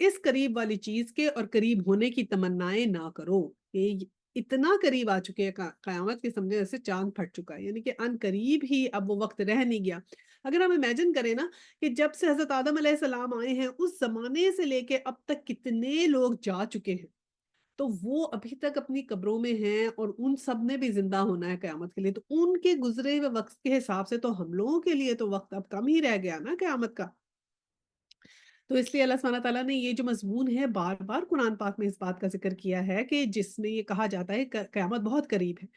اس قریب والی چیز کے اور قریب ہونے کی تمنائیں نہ کرو. کہ اتنا قریب آ چکے ہیں قیامت کے، سمجھے جیسے چاند پھٹ چکا ہے، یعنی کہ ان قریب ہی اب وہ وقت رہ نہیں گیا. اگر ہم امیجن کریں نا کہ جب سے حضرت آدم علیہ السلام آئے ہیں اس زمانے سے لے کے اب تک کتنے لوگ جا چکے ہیں، تو وہ ابھی تک اپنی قبروں میں ہیں اور ان سب نے بھی زندہ ہونا ہے قیامت کے لیے. تو ان کے گزرے ہوئے وقت کے حساب سے تو ہم لوگوں کے لیے تو وقت اب کم ہی رہ گیا نا قیامت کا. تو اس لیے اللہ سبحانہ تعالیٰ نے یہ جو مضمون ہے بار بار قرآن پاک میں اس بات کا ذکر کیا ہے کہ جس میں یہ کہا جاتا ہے کہ قیامت بہت قریب ہے.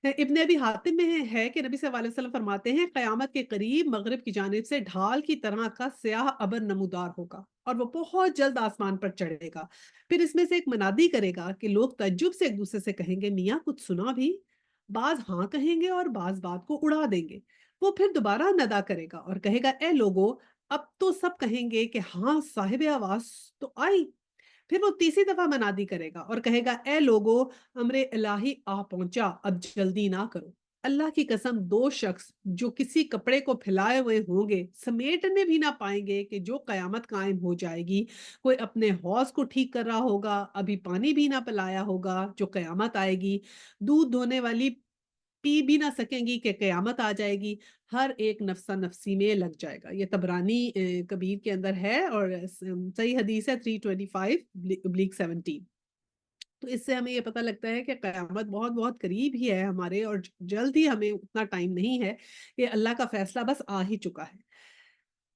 ابن ابی حاتم میں ہے کہ نبی صلی اللہ علیہ وسلم فرماتے ہیں قیامت کے قریب مغرب کی جانب سے ڈھال کی طرح کا سیاہ ابر نمودار ہوگا اور وہ بہت جلد آسمان پر چڑھے گا. پھر اس میں سے ایک منادی کرے گا کہ لوگ تعجب سے ایک دوسرے سے کہیں گے میاں کچھ سنا بھی؟ بعض ہاں کہیں گے اور بعض بات کو اڑا دیں گے. وہ پھر دوبارہ ندا کرے گا اور کہے گا اے لوگو، اب تو سب کہیں گے کہ ہاں صاحب آواز تو آئی. پھر وہ تیسری دفعہ منادی کرے گا اور کہے گا اے لوگو، امر الہی آ پہنچا، اب جلدی نہ کرو. اللہ کی قسم دو شخص جو کسی کپڑے کو پھیلائے ہوئے ہوں گے سمیٹنے بھی نہ پائیں گے کہ جو قیامت قائم ہو جائے گی. کوئی اپنے حوض کو ٹھیک کر رہا ہوگا، ابھی پانی بھی نہ پلایا ہوگا جو قیامت آئے گی. دودھ دھونے والی پی بھی نہ سکیں گی کہ قیامت آ جائے گی. ہر ایک نفسہ نفسی میں لگ جائے گا. یہ طبرانی کبیر کے اندر ہے اور صحیح حدیث ہے 325/17. تو اس سے ہمیں یہ پتہ لگتا ہے کہ قیامت بہت بہت قریب ہی ہے ہمارے، اور جلد ہی، ہمیں اتنا ٹائم نہیں ہے کہ اللہ کا فیصلہ بس آ ہی چکا ہے.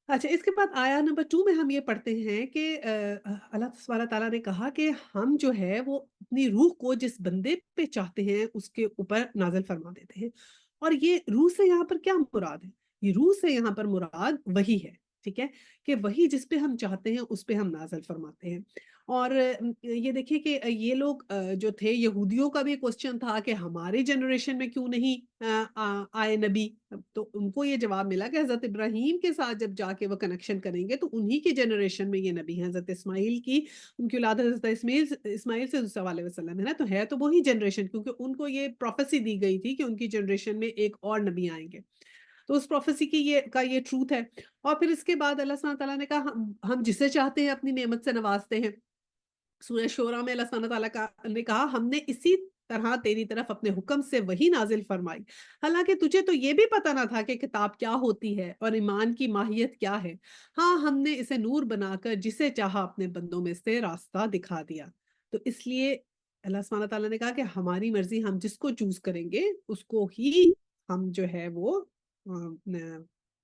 اچھا، اس کے بعد آیا نمبر 2 میں ہم یہ پڑھتے ہیں کہ اللہ سبحانہ تعالیٰ نے کہا کہ ہم جو ہے وہ اپنی روح کو جس بندے پہ چاہتے ہیں اس کے اوپر نازل فرما دیتے ہیں. اور یہ روح سے یہاں پر کیا مراد ہے؟ یہ روح سے یہاں پر مراد وہی ہے، ٹھیک ہے، کہ وہی جس پہ ہم چاہتے ہیں اس پہ ہم نازل فرماتے ہیں. اور یہ دیکھیے کہ یہ لوگ جو تھے، یہودیوں کا بھی کوسچن تھا کہ ہمارے جنریشن میں کیوں نہیں آئے نبی. تو ان کو یہ جواب ملا کہ حضرت ابراہیم کے ساتھ جب جا کے وہ کنیکشن کریں گے تو انہی کے جنریشن میں یہ نبی ہیں. حضرت اسماعیل کی، ان کی اولاد حضرت اسماعیل سے صلی اللہ علیہ وسلم ہے نا، تو ہے تو وہی جنریشن، کیونکہ ان کو یہ پروفیسی دی گئی تھی کہ ان کی جنریشن میں ایک اور نبی آئیں گے. تو اس پروفیسی کی یہ ٹروتھ ہے. اور پھر اس کے بعد اللہ سبحانہ تعالیٰ نے کہا ہم جسے چاہتے ہیں اپنی نعمت سے نوازتے ہیں. سورہ شورا میں اللہ سبحانہ تعالیٰ نے کہا ہم نے اسی طرح تیری طرف اپنے حکم سے وہی نازل فرمائی، حالانکہ تجھے تو یہ بھی پتہ نہ تھا کہ کتاب کیا ہوتی ہے اور ایمان کی ماہیت کیا ہے. ہاں، ہم نے اسے نور بنا کر جسے چاہا اپنے بندوں میں سے راستہ دکھا دیا. تو اس لیے اللہ سبحانہ تعالیٰ نے کہا کہ ہماری مرضی، ہم جس کو چوز کریں گے اس کو ہی ہم جو ہے وہ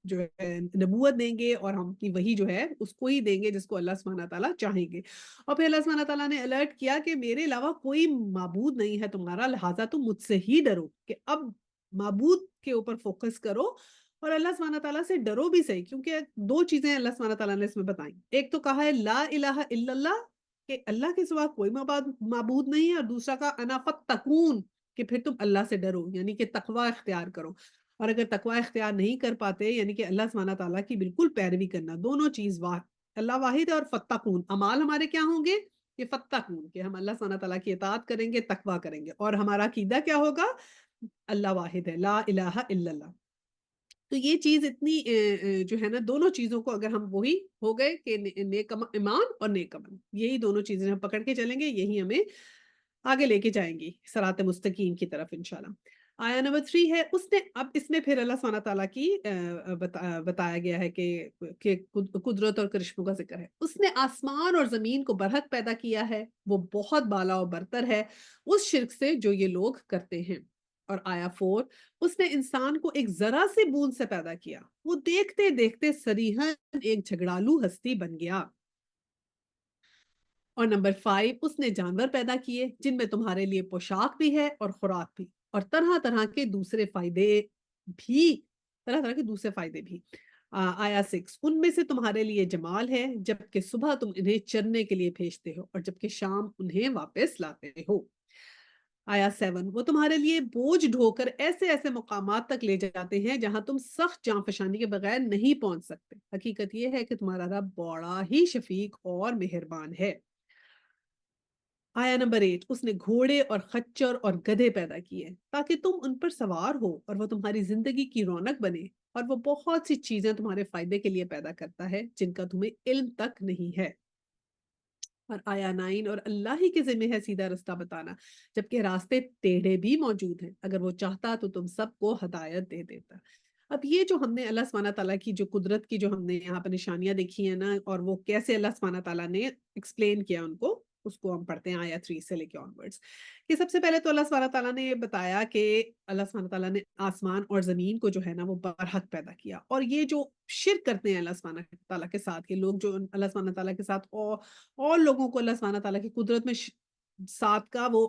جو ہے نبوت دیں گے، اور ہم کی وہی جو ہے اس کو ہی دیں گے جس کو اللہ سبحانہ تعالیٰ چاہیں گے. اور پھر اللہ سبحانہ تعالیٰ نے الرٹ کیا کہ میرے علاوہ کوئی معبود نہیں ہے تمہارا، لہٰذا تم مجھ سے ہی ڈرو. کہ اب معبود کے اوپر فوکس کرو اور اللہ سبحانہ تعالیٰ سے ڈرو بھی صحیح، کیونکہ دو چیزیں اللہ سبحانہ تعالیٰ نے اس میں بتائیں. ایک تو کہا ہے لا الہ الا اللہ، کہ اللہ کے سوا کوئی معبود نہیں ہے، اور دوسرا کا انا فتقون، کہ پھر تم اللہ سے ڈرو، یعنی کہ تقوی اختیار کرو. اور اگر تقوی اختیار نہیں کر پاتے، یعنی کہ اللہ سبحانہ تعالیٰ کی بالکل پیروی کرنا، دونوں چیز اللہ واحد ہے اور فتقون، اعمال ہمارے کیا ہوں گے؟ یہ فتقون، کہ ہم اللہ سبحانہ تعالیٰ کی اطاعت کریں گے، تقوی کریں گے. اور ہمارا عقیدہ کیا ہوگا؟ اللہ واحد ہے، لا الہ الا اللہ. تو یہ چیز اتنی جو ہے نا، دونوں چیزوں کو اگر ہم وہی ہو گئے کہ نیک ایمان اور نیک عمل، یہی دونوں چیزیں ہم پکڑ کے چلیں گے، یہی ہمیں آگے لے کے جائیں گی صراط مستقیم کی طرف انشاءاللہ. آیا نمبر 3 ہے، اس نے اب اس میں پھر اللہ سبحانہ تعالیٰ کی بتایا گیا ہے کہ قدرت اور کرشموں کا ذکر ہے. اس نے آسمان اور زمین کو برحق پیدا کیا ہے، وہ بہت بالا و برتر ہے اس شرک سے جو یہ لوگ کرتے ہیں. اور آیا 4، اس نے انسان کو ایک ذرا سے بوند سے پیدا کیا، وہ دیکھتے دیکھتے صریحاً ایک جھگڑالو ہستی بن گیا. اور نمبر 5، اس نے جانور پیدا کیے جن میں تمہارے لیے پوشاک بھی ہے اور خوراک بھی، اور طرح طرح کے دوسرے فائدے بھی. آیا 6، ان میں سے تمہارے لیے جمال ہے جبکہ صبح تم انہیں چرنے کے لیے بھیجتے ہو اور جبکہ شام انہیں واپس لاتے ہو. آیا 7، وہ تمہارے لیے بوجھ ڈھو کر ایسے ایسے مقامات تک لے جاتے ہیں جہاں تم سخت جاں فشانی کے بغیر نہیں پہنچ سکتے. حقیقت یہ ہے کہ تمہارا رب بڑا ہی شفیق اور مہربان ہے. آیا نمبر 8، اس نے گھوڑے اور خچر اور گدھے پیدا کیے تاکہ تم ان پر سوار ہو اور وہ تمہاری زندگی کی رونق بنے، اور وہ بہت سی چیزیں تمہارے فائدے کے لیے پیدا کرتا ہے جن کا تمہیں علم تک نہیں ہے. اور آیا 9 اور اللہ ہی کے ذمہ ہے سیدھا راستہ بتانا جبکہ راستے ٹیڑھے بھی موجود ہیں، اگر وہ چاہتا تو تم سب کو ہدایت دے دیتا۔ اب یہ جو ہم نے اللہ سبحانہ تعالیٰ کی جو قدرت کی جو ہم نے یہاں پہ نشانیاں دیکھی ہیں نا، اور وہ کیسے اللہ سبحانہ تعالیٰ نے ایکسپلین کیا ان کو، اس کو ہم پڑھتے ہیں آیا 3 سے لے کے آنورڈس۔ کہ سب سے پہلے تو اللہ سبحانہ تعالیٰ نے یہ بتایا کہ اللہ سبحانہ تعالیٰ نے آسمان اور زمین کو جو ہے نا وہ برحق پیدا کیا، اور یہ جو شرک کرتے ہیں اللہ سبحانہ تعالیٰ کے ساتھ، یہ لوگ جو اللہ سبحانہ تعالیٰ کے ساتھ اور لوگوں کو اللہ سبحانہ تعالیٰ کی قدرت میں ساتھ کا وہ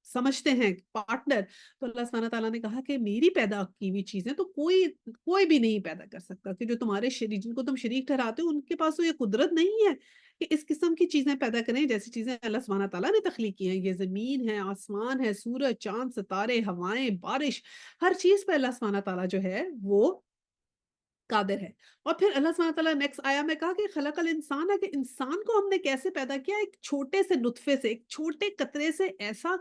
سمجھتے ہیں پارٹنر، تو اللہ سبحانہ تعالیٰ نے کہا کہ میری پیدا کی ہوئی چیزیں تو کوئی بھی نہیں پیدا کر سکتا، کہ جو تمہارے شریک جن کو تم شریک ٹھہراتے ہو ان کے پاس تو یہ قدرت نہیں ہے کہ اس قسم کی چیزیں پیدا کریں جیسی چیزیں اللہ سبحانہ تعالیٰ نے تخلیق کی ہیں۔ یہ زمین ہے، آسمان ہے، سورج، چاند، ستارے، ہوائیں، بارش، ہر چیز پہ اللہ سبحانہ تعالیٰ جو ہے وہ قادر ہے۔ اور پھر اللہ سبحانہ تعالیٰ نیکسٹ آیا میں کہا کہ خلق الانسان ہے، کہ انسان کو ہم نے کیسے پیدا کیا، ایک چھوٹے سے نطفے سے، ایک چھوٹے قطرے سے ایسا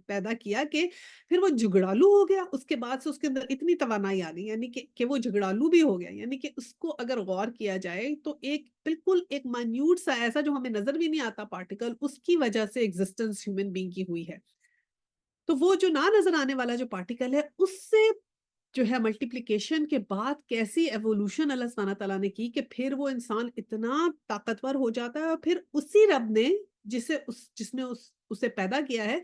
پیدا کیا کہ پھر وہ جھگڑالو ہو گیا، اس کے بعد سے اس کے اندر اتنی توانائی آ گئی، یعنی کہ وہ جھگڑالو بھی ہو گیا، یعنی کہ اس کو اگر غور کیا جائے تو ایک بالکل ایک مائنیوٹ سا ایسا جو ہمیں نظر بھی نہیں آتا پارٹیکل، اس کی وجہ سے ایگزسٹنس ہیومن بینگ کی ہوئی ہے۔ تو وہ جو نہ نظر آنے والا جو پارٹیکل ہے اس سے جو ہے ملٹیپلیکیشن کے بعد کیسی ایوولوشن اللہ سبحانہ تعالیٰ نے کی کہ پھر وہ انسان اتنا طاقتور ہو جاتا ہے، اور پھر اسی رب نے جس نے اسے پیدا کیا ہے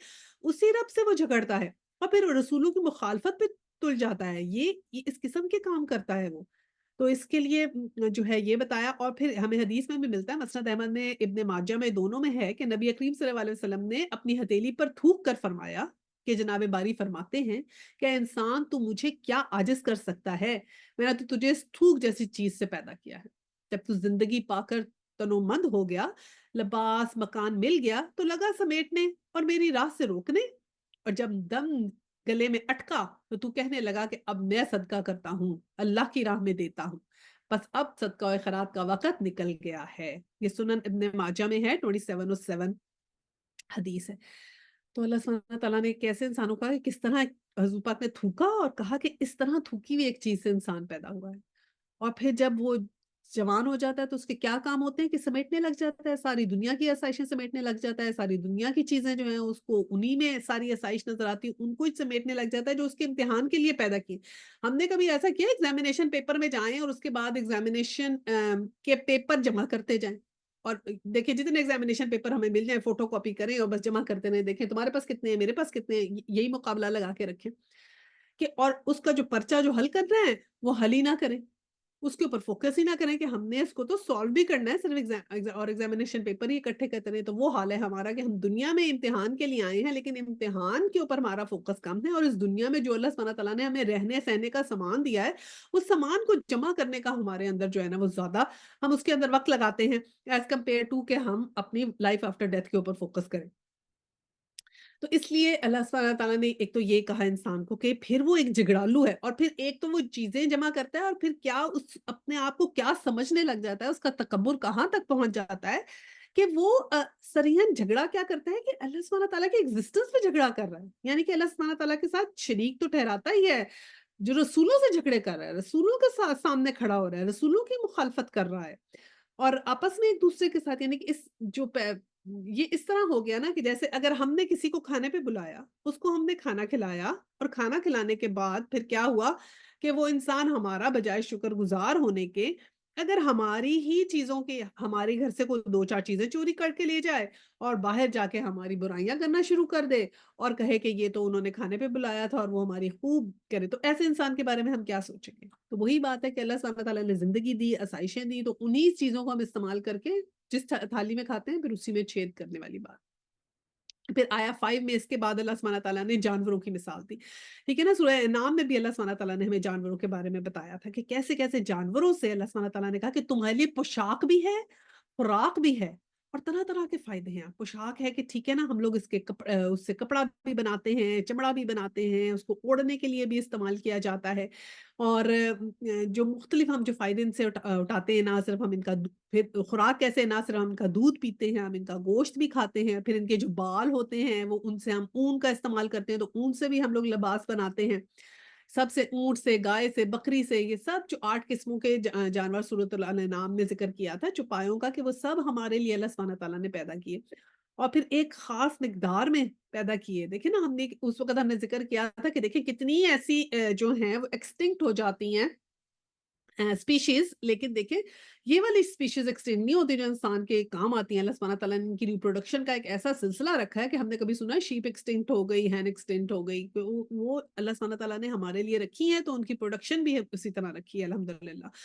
اسی رب سے وہ جھگڑتا ہے، اور پھر رسولوں کی مخالفت پہ تل جاتا ہے، یہ اس قسم کے کام کرتا ہے وہ۔ تو اس کے لیے جو ہے یہ بتایا، اور پھر ہمیں حدیث میں بھی ملتا ہے، مسند احمد میں، ابن ماجہ میں، دونوں میں ہے کہ نبی کریم صلی اللہ علیہ وسلم نے اپنی ہتھیلی پر تھوک کر فرمایا کہ جناب باری فرماتے ہیں کہ انسان تو مجھے کیا عاجز کر سکتا ہے، میں نے تو تجھے اس تھوک جیسی چیز سے پیدا کیا ہے، جب تو زندگی پا کر تنو مند ہو گیا، لباس مکان مل گیا تو لگا سمیٹنے اور میری راہ سے روکنے، اور جب دم گلے میں اٹکا تو تو کہنے لگا کہ اب میں صدقہ کرتا ہوں، اللہ کی راہ میں دیتا ہوں، بس اب صدقہ و خیرات کا وقت نکل گیا ہے۔ یہ سنن ابن ماجہ میں ہے، 2707 حدیث ہے۔ تو اللہ سبحانہ تعالیٰ نے کیسے انسانوں کا کس طرح حضور پاک نے تھوکا اور کہا کہ اس طرح تھوکی ہوئی ایک چیز سے انسان پیدا ہوا ہے، اور پھر جب وہ جوان ہو جاتا ہے تو اس کے کیا کام ہوتے ہیں کہ سمیٹنے لگ جاتا ہے، ساری دنیا کی آسائشیں سمیٹنے لگ جاتا ہے، ساری دنیا کی چیزیں جو ہیں اس کو انہی میں ساری آسائش نظر آتی ہے، ان کو ہی سمیٹنے لگ جاتا ہے جو اس کے امتحان کے لیے پیدا کی۔ ہم نے کبھی ایسا کیا ایگزامینیشن پیپر میں جائیں اور اس کے بعد ایگزامینیشن کے پیپر جمع کرتے جائیں، اور دیکھیں جتنے ایگزامینیشن پیپر ہمیں مل جائیں فوٹو کاپی کریں اور بس جمع کرتے رہیں، دیکھیں تمہارے پاس کتنے ہیں، میرے پاس کتنے ہیں، یہی مقابلہ لگا کے رکھیں کہ اور اس کا جو پرچہ جو حل کر رہے ہیں وہ حل ہی نہ کریں، اس کے اوپر فوکس ہی نہ کریں کہ ہم نے اس کو تو سالو بھی کرنا ہے، صرف اور ایگزامینیشن پیپر ہی اکٹھے کرتے رہیں۔ تو وہ حال ہے ہمارا کہ ہم دنیا میں امتحان کے لیے آئے ہیں لیکن امتحان کے اوپر ہمارا فوکس کم ہے، اور اس دنیا میں جو اللہ سبحانہ تعالیٰ نے ہمیں رہنے سہنے کا سامان دیا ہے اس سامان کو جمع کرنے کا ہمارے اندر جو ہے نا وہ زیادہ ہم اس کے اندر وقت لگاتے ہیں ایز کمپیئر ٹو کہ ہم اپنی لائف آفٹر ڈیتھ کے اوپر فوکس کریں۔ تو اس لیے اللہ سبحانہ تعالیٰ نے ایک تو یہ کہا انسان کو کہ پھر وہ ایک جھگڑالو ہے، اور پھر ایک تو وہ چیزیں جمع کرتا ہے، اور پھر کیا اس اپنے آپ کو کیا سمجھنے لگ جاتا ہے، اس کا تکبر کہاں تک پہنچ جاتا ہے کہ وہ سریحن جھگڑا کیا کرتا ہے کہ اللہ سبحانہ تعالیٰ کے ایگزسٹنس پہ جھگڑا کر رہا ہے، یعنی کہ اللہ سبحانہ تعالیٰ کے ساتھ شریک تو ٹھہراتا ہی ہے، جو رسولوں سے جھگڑے کر رہا ہے، رسولوں کے سامنے کھڑا ہو رہا ہے، رسولوں کی مخالفت کر رہا ہے، اور آپس میں ایک دوسرے کے ساتھ، یعنی کہ یہ اس طرح ہو گیا نا کہ جیسے اگر ہم نے کسی کو کھانے پہ بلایا، اس کو ہم نے کھانا کھلایا، اور کھانا کھلانے کے بعد پھر کیا ہوا کہ وہ انسان ہمارا بجائے شکر گزار ہونے کے اگر ہماری ہی چیزوں کے ہمارے گھر سے کوئی 2-4 چیزیں چوری کر کے لے جائے اور باہر جا کے ہماری برائیاں کرنا شروع کر دے اور کہے کہ یہ تو انہوں نے کھانے پہ بلایا تھا اور وہ ہماری خوب کرے، تو ایسے انسان کے بارے میں ہم کیا سوچیں گے؟ تو وہی بات ہے کہ اللہ سبحانہ تعالیٰ نے زندگی دی، آسائشیں دی، تو انہی چیزوں کو ہم استعمال کر کے جس تھالی میں کھاتے ہیں پھر اسی میں چھید کرنے والی بات۔ پھر آیا 5 میں اس کے بعد اللہ سبحانہ تعالیٰ نے جانوروں کی مثال دی، ٹھیک ہے نا، سورہ انعام میں بھی اللہ سبحانہ تعالیٰ نے ہمیں جانوروں کے بارے میں بتایا تھا کہ کیسے کیسے جانوروں سے اللہ سبحانہ تعالیٰ نے کہا کہ تمہارے لیے پوشاک بھی ہے، خوراک بھی ہے، اور طرح طرح کے فائدے ہیں۔ پوشاک ہے کہ ٹھیک ہے نا، ہم لوگ اس سے کپڑا بھی بناتے ہیں، چمڑا بھی بناتے ہیں، اس کو اوڑھنے کے لیے بھی استعمال کیا جاتا ہے، اور جو مختلف ہم جو فائدے ان سے اٹھاتے ہیں، نہ صرف ہم ان کا پھر خوراک کیسے، نہ صرف ہم ان کا دودھ پیتے ہیں، ہم ان کا گوشت بھی کھاتے ہیں، پھر ان کے جو بال ہوتے ہیں وہ ان سے ہم اون کا استعمال کرتے ہیں، تو اون سے بھی ہم لوگ لباس بناتے ہیں، سب سے اونٹ سے، گائے سے، بکری سے، یہ سب جو 8 قسموں کے جانور سورۃ الانعام میں ذکر کیا تھا چوپایوں کا، کہ وہ سب ہمارے لیے اللہ سبحانہ تعالیٰ نے پیدا کیے اور پھر ایک خاص مقدار میں پیدا کیے۔ دیکھیں نا، ہم نے اس وقت ہم نے ذکر کیا تھا کہ دیکھیں کتنی ایسی جو ہیں وہ ایکسٹنکٹ ہو جاتی ہیں اسپیشیز، لیکن دیکھیں یہ والی اسپیشیز ایکسٹینڈ نہیں ہوتی جو انسان کے کام آتی ہیں۔ اللہ سبحانہ تعالیٰ نے ان کی ریپروڈکشن کا ایک ایسا سلسلہ رکھا ہے کہ ہم نے کبھی سنا ہے شیپ ایکسٹینکٹ ہو گئی، ہین ایکسٹینکٹ ہو گئی، تو وہ اللہ سبحانہ تعالیٰ نے ہمارے لیے رکھی ہیں، تو ان کی پروڈکشن بھی اسی طرح رکھی ہے الحمدللہ۔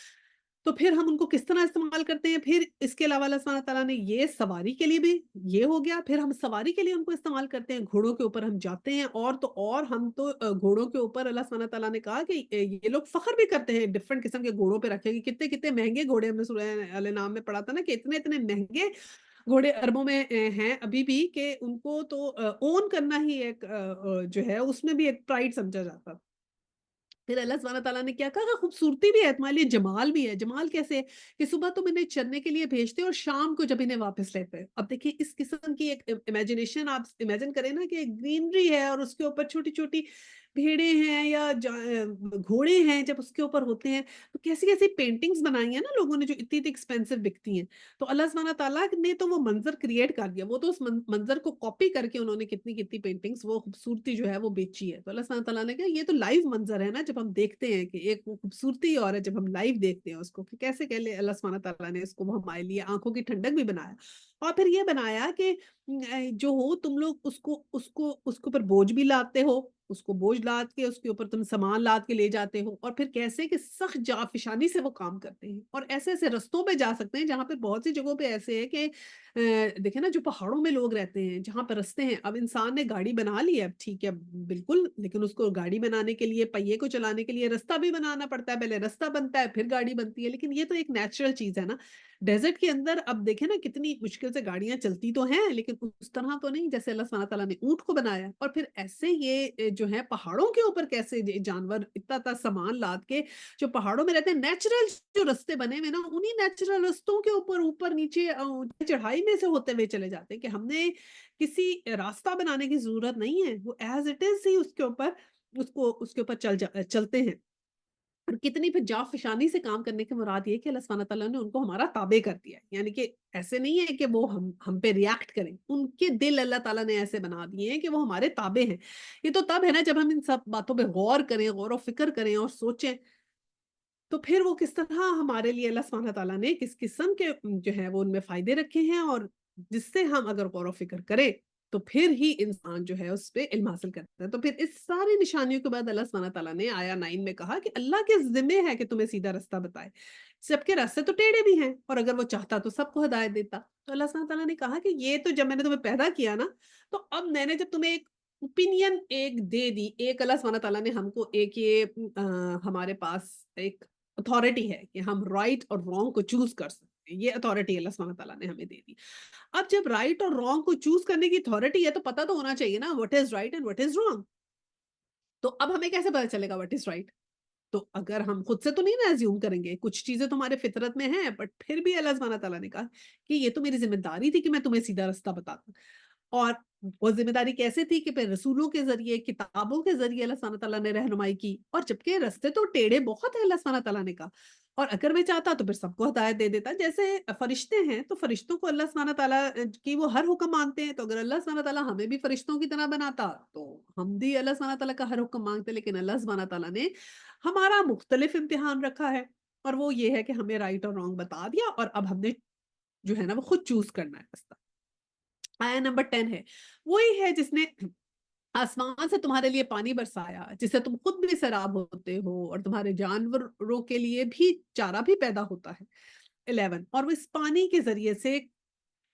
تو پھر ہم ان کو کس طرح استعمال کرتے ہیں؟ پھر اس کے علاوہ اللہ سبحانہ تعالیٰ نے یہ سواری کے لیے بھی یہ ہو گیا، پھر ہم سواری کے لیے ان کو استعمال کرتے ہیں، گھوڑوں کے اوپر ہم جاتے ہیں، اور تو اور ہم تو گھوڑوں کے اوپر اللہ سبحانہ تعالیٰ نے کہا کہ یہ لوگ فخر بھی کرتے ہیں ڈفرنٹ قسم کے گھوڑوں پہ رکھے گی، کتنے کتنے مہنگے گھوڑے، ہم نے سورہ الانعام میں پڑھا تھا نا کہ اتنے اتنے مہنگے گھوڑے عربوں میں ہیں ابھی بھی، کہ ان کو تو اون کرنا ہی ایک جو ہے اس میں بھی ایک پرائڈ سمجھا جاتا۔ پھر اللہ سبحانہ تعالیٰ نے کیا کہا کہ خوبصورتی بھی ہے تمہارے لیے، جمال بھی ہے۔ جمال کیسے؟ کہ صبح تم انہیں چرنے کے لیے بھیجتے اور شام کو جب انہیں واپس لیتے۔ اب دیکھیں اس قسم کی ایک امیجنیشن آپ امیجن کریں نا، کہ گرینری ہے اور اس کے اوپر چھوٹی چھوٹی بھیڑیں ہیں یا گھوڑے ہیں، جب اس کے اوپر ہوتے ہیں تو کیسی کیسی پینٹنگز بنائی ہیں نا لوگوں نے جو اتنی اتنی ایکسپینسو بکتی ہیں۔ تو اللہ سبحانہ تعالیٰ نے تو وہ منظر کریٹ کر دیا، وہ تو اس منظر کو کاپی کر کے انہوں نے کتنی کتنی پینٹنگز، وہ خوبصورتی جو ہے وہ بیچی ہے۔ تو اللہ سبحانہ تعالیٰ نے کہا یہ تو لائیو منظر ہے نا، جب ہم دیکھتے ہیں کہ ایک وہ خوبصورتی اور ہے جب ہم لائیو دیکھتے ہیں اس کو، کہ کیسے کہ اللہ سبحانہ تعالیٰ نے اس کو وہ ہمارے لیے آنکھوں کی ٹھنڈک بھی بنایا، اور پھر یہ بنایا کہ جو ہو تم لوگ اس کے اوپر بوجھ بھی لاتے ہو، اس کو بوجھ لاد کے اس کے اوپر تم سامان لاد کے لے جاتے ہو، اور پھر کیسے کہ سخت جافشانی سے وہ کام کرتے ہیں، اور ایسے ایسے رستوں پہ جا سکتے ہیں جہاں پہ بہت سی جگہوں پہ ایسے ہے کہ دیکھیں نا جو پہاڑوں میں لوگ رہتے ہیں جہاں پہ رستے ہیں، اب انسان نے گاڑی بنا لی ہے، ٹھیک ہے بالکل، لیکن اس کو گاڑی بنانے کے لیے، پہیے کو چلانے کے لیے رستہ بھی بنانا پڑتا ہے، پہلے رستہ بنتا ہے پھر گاڑی بنتی ہے، لیکن یہ تو ایک نیچرل چیز ہے نا۔ ڈیزرٹ کے اندر اب دیکھیں نا کتنی مشکل سے گاڑیاں چلتی تو ہیں، لیکن اس طرح تو نہیں جیسے اللہ سبحانہ تعالیٰ نے اونٹ کو بنایا، اور پھر ایسے یہ جو ہے پہاڑوں کے اوپر کیسے جانور اتنا اتنا سامان لاد کے جو پہاڑوں میں رہتے ہیں، نیچرل جو رستے بنے ہوئے نا، انہی نیچرل رستوں کے اوپر اوپر نیچے چڑھائی میں سے ہوتے ہوئے چلے جاتے ہیں، کہ ہم نے کسی راستہ بنانے کی ضرورت نہیں ہے، وہ ایز اٹ از ہی اس کے اوپر اس کے اوپر چلتے ہیں۔ اور کتنی پھر جافشانی سے کام کرنے کی مراد یہ کہ اللہ سبحانہ تعالیٰ نے ان کو ہمارا تابع کر دیا ہے، یعنی کہ ایسے نہیں ہے کہ وہ ہم پہ ریاکٹ کریں، ان کے دل اللہ تعالیٰ نے ایسے بنا دیے ہیں کہ وہ ہمارے تابع ہیں۔ یہ تو تب ہے نا جب ہم ان سب باتوں پہ غور کریں، غور و فکر کریں اور سوچیں، تو پھر وہ کس طرح ہمارے لیے اللہ سبحانہ تعالیٰ نے کس قسم کے جو ہے وہ ان میں فائدے رکھے ہیں، اور جس سے ہم اگر غور و فکر کریں تو پھر ہی انسان جو ہے اس پہ علم حاصل کرتا ہے۔ تو پھر اس ساری نشانیوں کے بعد اللہ سبحانہ تعالیٰ نے آیا 9 میں کہا کہ اللہ کے ذمہ ہے کہ تمہیں سیدھا رستہ بتائے، سب کے راستے تو ٹیڑھے بھی ہیں، اور اگر وہ چاہتا تو سب کو ہدایت دیتا۔ تو اللہ سبحانہ تعالیٰ نے کہا کہ یہ تو جب میں نے تمہیں پیدا کیا نا، تو اب میں نے جب تمہیں ایک اوپینین ایک دے دی، ایک اللہ سبحانہ تعالیٰ نے ہم کو ایک یہ ہمارے پاس ایک اتھارٹی ہے کہ ہم رائٹ اور رانگ کو چوز کر سکتے ہیں، یہ اتھارٹی اللہ سبحانہ تعالیٰ نے ہمیں دے دی۔ اب جب رائٹ اور رانگ کو چوز کرنے کی اتھارٹی ہے تو پتہ تو ہونا چاہیے نا what is right and what is wrong۔ تو اب ہمیں کیسے پتہ چلے گا what is right؟ تو اگر ہم خود سے تو نہیں نا ایزیوم کریں گے، کچھ چیزیں تو ہمارے فطرت میں ہیں، بٹ پھر بھی اللہ سبحانہ تعالیٰ نے کہا کہ یہ تو میری ذمہ داری تھی کہ میں تمہیں سیدھا رستہ بتاتا، اور وہ ذمہ داری کیسے تھی کہ پھر رسولوں کے ذریعے، کتابوں کے ذریعے اللہ سبحانہ تعالیٰ نے رہنمائی کی، اور جبکہ رستے تو ٹیڑھے بہت ہیں اللہ سبحانہ تعالیٰ نے کہا، اور اگر میں چاہتا تو پھر سب کو ہدایت دے دیتا، جیسے فرشتے ہیں تو فرشتوں کو اللہ سبحانہ تعالیٰ کی وہ ہر حکم مانتے ہیں، تو اگر اللہ سبحانہ تعالیٰ ہمیں بھی فرشتوں کی طرح بناتا تو ہم بھی اللہ سبحانہ تعالیٰ کا ہر حکم مانگتے، لیکن اللہ سبحانہ تعالیٰ نے ہمارا مختلف امتحان رکھا ہے، اور وہ یہ ہے کہ ہمیں رائٹ اور رانگ بتا دیا، اور اب ہم نے جو ہے نا وہ خود چوز کرنا ہے راستہ۔ آیا نمبر 10 ہے، وہی ہے جس نے آسمان سے تمہارے لیے پانی برسایا، جس سے تم خود بھی سیراب ہوتے ہو، اور تمہارے جانوروں کے لیے بھی چارہ بھی پیدا ہوتا ہے۔ 11، اور وہ اس پانی کے ذریعے سے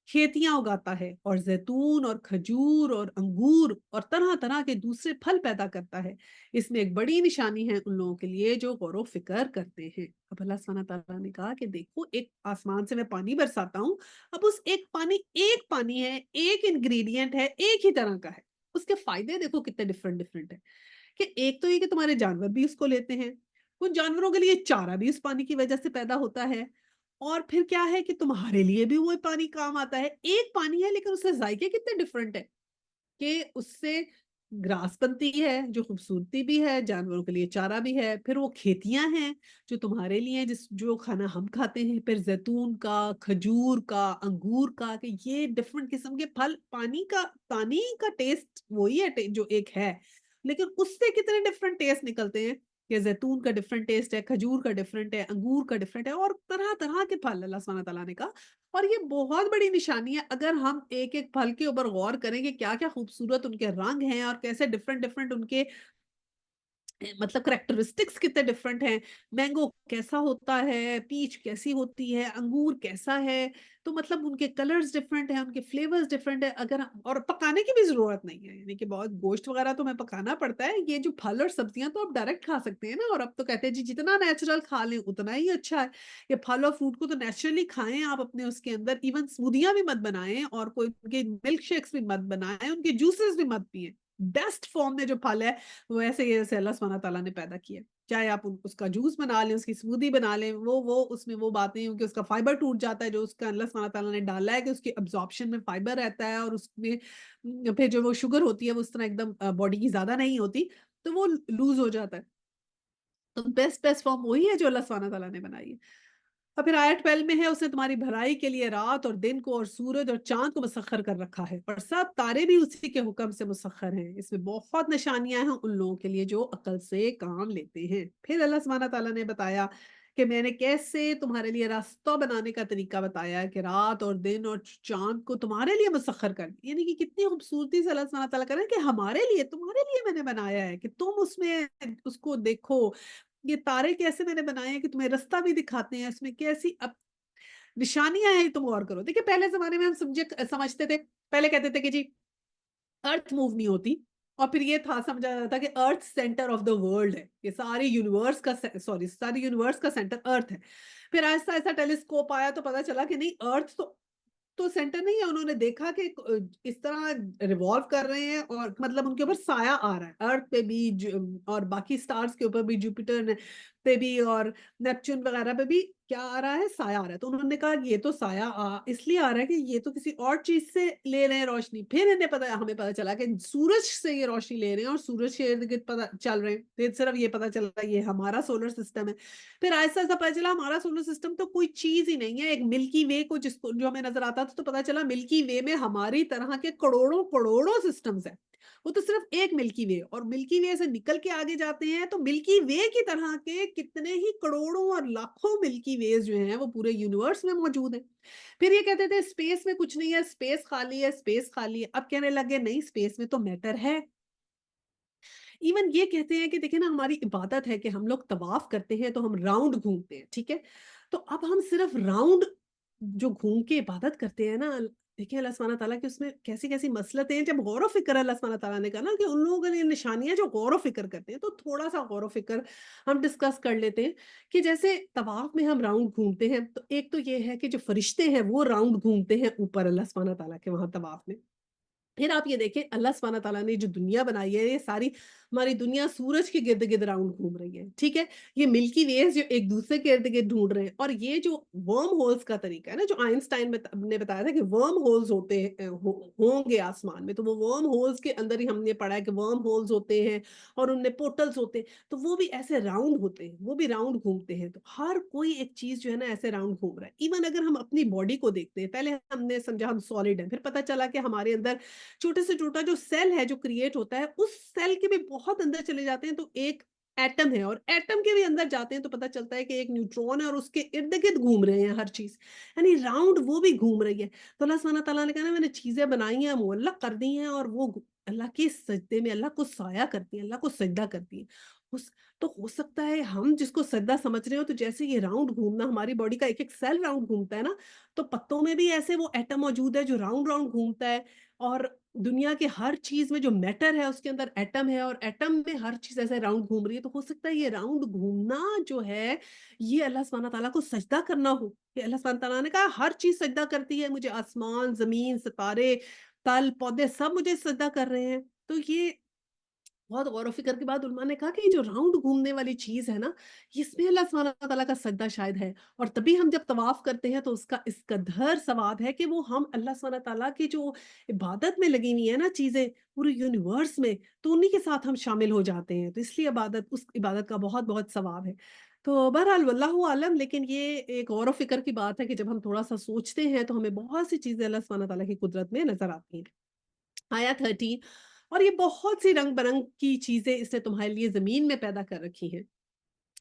کھیتیاں اگاتا ہے، اور زیتون اور کھجور اور انگور اور طرح طرح کے دوسرے پھل پیدا کرتا ہے۔ اس میں ایک بڑی نشانی ہے ان لوگوں کے لیے جو غور و فکر کرتے ہیں۔ اب اللہ سبحانہ تعالیٰ نے کہا کہ دیکھو، ایک آسمان سے میں پانی برساتا ہوں، اب اس ایک پانی ہے، ایک انگریڈینٹ ہے، ایک ہی طرح کا ہے، اس کے فائدے دیکھو کتنے ڈفرنٹ ڈفرنٹ ہیں، کہ ایک تو یہ کہ تمہارے جانور بھی اس کو لیتے ہیں، کچھ جانوروں کے لیے چارہ بھی اس پانی کی وجہ سے پیدا ہوتا ہے، اور پھر کیا ہے کہ تمہارے لیے بھی وہ پانی کام آتا ہے۔ ایک پانی ہے لیکن اس سے ذائقے کتنے ڈفرنٹ ہیں، کہ اس سے گراس بنتی ہے جو خوبصورتی بھی ہے، جانوروں کے لیے چارہ بھی ہے، پھر وہ کھیتیاں ہیں جو تمہارے لیے جو کھانا ہم کھاتے ہیں، پھر زیتون کا، کھجور کا، انگور کا، کہ یہ ڈفرنٹ قسم کے پھل، پانی کا ٹیسٹ وہی ہے جو ایک ہے، لیکن اس سے کتنے ڈفرنٹ ٹیسٹ نکلتے ہیں کہ زیتون کا ڈفرنٹ ٹیسٹ ہے، کھجور کا ڈفرنٹ ہے، انگور کا ڈفرنٹ ہے، اور طرح طرح کے پھل اللہ سبحانہ تعالیٰ نے کہا. اور یہ بہت بڑی نشانی ہے اگر ہم ایک ایک پھل کے اوپر غور کریں کہ کیا کیا خوبصورت ان کے رنگ ہیں اور کیسے ڈفرنٹ ڈفرنٹ ان کے مطلب کریکٹرسٹکس کتنے ڈفرنٹ ہیں. مینگو کیسا ہوتا ہے، پیچ کیسی ہوتی ہے، انگور کیسا ہے، تو مطلب ان کے کلرز ڈفرنٹ ہیں، ان کے فلیورز ڈفرنٹ ہیں. اور پکانے کی بھی ضرورت نہیں ہے، یعنی کہ بہت گوشت وغیرہ تو ہمیں پکانا پڑتا ہے، یہ جو پھل اور سبزیاں تو آپ ڈائریکٹ کھا سکتے ہیں نا. اور اب تو کہتے ہیں جی جتنا نیچرل کھا لیں اتنا ہی اچھا ہے. یہ پھل اور فروٹ کو تو نیچرلی کھائیں آپ اپنے اس کے اندر، ایون سمودیاں بھی مت بنائیں اور کوئی ان کے ملک شیکس بھی مت بنائیں، ان کے جوسز بھی مت پیئیں. بیسٹ فارم میں جو پھل ہے وہ ایسے ہی جیسے اللہ سبحانہ تعالیٰ نے پیدا کیا ہے. چاہے آپ اس کا جوس بنا لیں، اس کی اسمودی بنا لیں، وہ اس میں وہ باتیں ہیں کہ اس کا فائبر ٹوٹ جاتا ہے جو اس کا اللہ سبحانہ تعالیٰ نے ڈالا ہے کہ اس کی ابزارپشن میں فائبر رہتا ہے، اور اس میں پھر جو وہ شوگر ہوتی ہے وہ اس طرح ایک دم باڈی کی زیادہ نہیں ہوتی تو وہ لوز ہو جاتا ہے. تو بیسٹ فارم وہی ہے جو اللہ سبحانہ تعالیٰ نے بنائی ہے. اور پھر آیت 12 میں ہے اس نے تمہاری بھلائی کے لیے رات اور دن کو اور سورج اور چاند کو مسخر کر رکھا ہے، اور سب تارے بھی اسی کے حکم سے مسخر ہیں. اس میں بہت نشانیاں ہیں ان لوگوں کے لیے جو عقل سے کام لیتے ہیں. پھر اللہ سبحانہ تعالیٰ نے بتایا کہ میں نے کیسے تمہارے لیے راستہ بنانے کا طریقہ بتایا ہے کہ رات اور دن اور چاند کو تمہارے لیے مسخر کر دیا. یعنی کہ کتنی خوبصورتی سے اللہ سبحانہ تعالیٰ کر رہے ہیں کہ ہمارے لیے، تمہارے لیے میں نے بنایا ہے کہ تم اس میں اس کو دیکھو. یہ تارے کیسے میں نے بنائے ہیں کہ تمہیں راستہ بھی دکھاتے ہیں، اس میں کیسی اب نشانیاں ہیں، تم غور کرو. دیکھیں پہلے زمانے میں ہم سمجھتے تھے، پہلے کہتے تھے کہ جی ارتھ موو نہیں ہوتی، اور پھر یہ تھا سمجھا جاتا تھا کہ ارتھ سینٹر آف دا ورلڈ ہے، یہ ساری یونیورس کا سینٹر ارتھ ہے. پھر آہستہ آہستہ ٹیلیسکوپ آیا تو پتا چلا کہ نہیں، ارتھ تو سینٹر نہیں ہے. انہوں نے دیکھا کہ اس طرح ریوالو کر رہے ہیں اور مطلب ان کے اوپر سایہ آ رہا ہے، ارتھ پہ بھی اور باقی سٹارز کے اوپر بھی، جوپیٹر پہ بھی اور نیپچون وغیرہ پہ بھی کیا آ رہا ہے، سایہ آ رہا ہے. تو انہوں نے کہا یہ تو سایہ اس لیے آ رہا ہے کہ یہ تو کسی اور چیز سے لے رہے ہیں روشنی. پھر ہمیں پتا چلا کہ سورج سے یہ روشنی لے رہے ہیں اور سورج کے ارد گرد چل رہے ہیں. پھر صرف یہ پتا چلا یہ ہمارا سولر سسٹم ہے. پھر ایسا پتا چلا ہمارا سولر سسٹم تو کوئی چیز ہی نہیں ہے، ایک ملکی وے کو جو ہمیں نظر آتا تھا تو پتا چلا ملکی وے میں ہماری طرح کے کروڑوں کروڑوں سسٹمز ہیں. وہ تو صرف ایک ملکی وے، اور ملکی وے سے نکل کے آگے جاتے ہیں تو ملکی وے کی طرح کے کتنے ہی کروڑوں اور لاکھوں ملکی ویز جو ہیں وہ پورے یونیورس میں موجود ہیں. پھر یہ کہتے تھے اسپیس میں کچھ نہیں ہے، اسپیس خالی ہے، اسپیس خالی ہے. اب کہنے لگے نہیں، اسپیس میں تو میٹر ہے. ایون یہ کہتے ہیں کہ دیکھیں نا، ہماری عبادت ہے کہ ہم لوگ طواف کرتے ہیں تو ہم راؤنڈ گھومتے ہیں، ٹھیک ہے. تو اب ہم صرف راؤنڈ جو گھوم کے عبادت کرتے ہیں نا، دیکھیں اللہ سبحانہ تعالیٰ کی اس میں کیسی کیسی مسلطیں ہیں. جب غور و فکر اللہ سبحانہ تعالیٰ نے کہا نا کہ ان لوگوں کے لیے نشانیاں جو غور و فکر کرتے ہیں، تو تھوڑا سا غور و فکر ہم ڈسکس کر لیتے ہیں کہ جیسے طواف میں ہم راؤنڈ گھومتے ہیں، تو ایک تو یہ ہے کہ جو فرشتے ہیں وہ راؤنڈ گھومتے ہیں اوپر اللہ سبحانہ تعالیٰ کے وہاں طواف میں. پھر آپ یہ دیکھیں اللہ سبحانہ تعالیٰ نے جو دنیا بنائی ہے، یہ ساری ہماری دنیا سورج کے گرد گرد راؤنڈ گھوم رہی ہے، ٹھیک ہے. یہ ملکی ویز جو ایک دوسرے کے ارد گرد ڈھونڈ رہے ہیں. اور یہ جو ورم ہولز کا طریقہ ہے نا، جو آئنسٹائن نے بتایا تھا کہ ورم ہولز ہوتے ہیں ہوں گے آسمان میں، تو وہ ورم ہولز کے اندر ہی ہم نے پڑھا ہے کہ ورم ہولز ہوتے ہیں اور ان میں پورٹلز ہوتے ہیں، تو وہ بھی ایسے راؤنڈ ہوتے ہیں، وہ بھی راؤنڈ گھومتے ہیں. تو ہر کوئی ایک چیز جو ہے نا ایسے راؤنڈ گھوم رہا ہے. ایون اگر ہم اپنی باڈی کو دیکھتے ہیں، پہلے ہم نے سمجھا ہم سالڈ ہیں، پھر پتا چلا کہ ہمارے اندر چھوٹے سے چھوٹا جو سیل ہے جو کریٹ ہوتا ہے، اس سیل کے بھی بہت اندر چلے جاتے ہیں تو ایک ایٹم ہے، اور ایٹم کے بھی اندر جاتے ہیں تو پتہ چلتا ہے کہ ایک نیوٹرون ہے اور اس کے ارد گرد گھوم رہے ہیں ہر چیز، یعنی راؤنڈ وہ بھی گھوم رہی ہے. تو اللہ سبحانہ تعالیٰ نے کہا نا میں نے چیزیں بنائی ہیں، معلق کر دی ہیں، اور وہ اللہ کے سجدے میں اللہ کو سایہ کرتی ہیں، اللہ کو سجدہ کرتی ہیں. تو ہو سکتا ہے ہم جس کو سجدہ سمجھ رہے ہو، تو جیسے یہ راؤنڈ گھومنا ہماری باڈی کا ایک ایک سیل راؤنڈ گھومتا ہے نا، تو پتوں میں بھی ایسے وہ ایٹم موجود ہے جو راؤنڈ راؤنڈ گھومتا ہے. اور دنیا کے ہر چیز میں جو میٹر ہے اس کے اندر ایٹم ہے، اور ایٹم میں ہر چیز ایسے راؤنڈ گھوم رہی ہے. تو ہو سکتا ہے یہ راؤنڈ گھومنا جو ہے یہ اللہ سبحانہ تعالیٰ کو سجدہ کرنا ہو، کہ اللہ سبحانہ تعالیٰ نے کہا ہر چیز سجدہ کرتی ہے مجھے، آسمان، زمین، ستارے، تل، پودے سب مجھے سجدہ کر رہے ہیں. تو یہ بہت غور و فکر کے بعد علماء نے کہا کہ یہ جو راؤنڈ گھومنے والی چیز ہے نا، اس میں اللہ سبحانہ تعالیٰ کا سجدہ شاید ہے، اور تبھی ہم جب طواف کرتے ہیں تو اس کا اس قدر ثواب ہے کہ وہ ہم اللہ سبحانہ تعالیٰ کی جو عبادت میں لگی ہوئی ہیں نا چیزیں پورے یونیورس میں، تو انہی کے ساتھ ہم شامل ہو جاتے ہیں، تو اس لیے اس عبادت کا بہت بہت ثواب ہے۔ تو بہرحال واللہ عالم، لیکن یہ ایک غور و فکر کی بات ہے کہ جب ہم تھوڑا سا سوچتے ہیں تو ہمیں بہت سی چیزیں اللہ سبحانہ تعالیٰ کی قدرت میں نظر آتی ہیں۔ آیا 13، اور یہ بہت سی رنگ برنگ کی چیزیں اس نے تمہارے لیے زمین میں پیدا کر رکھی ہیں،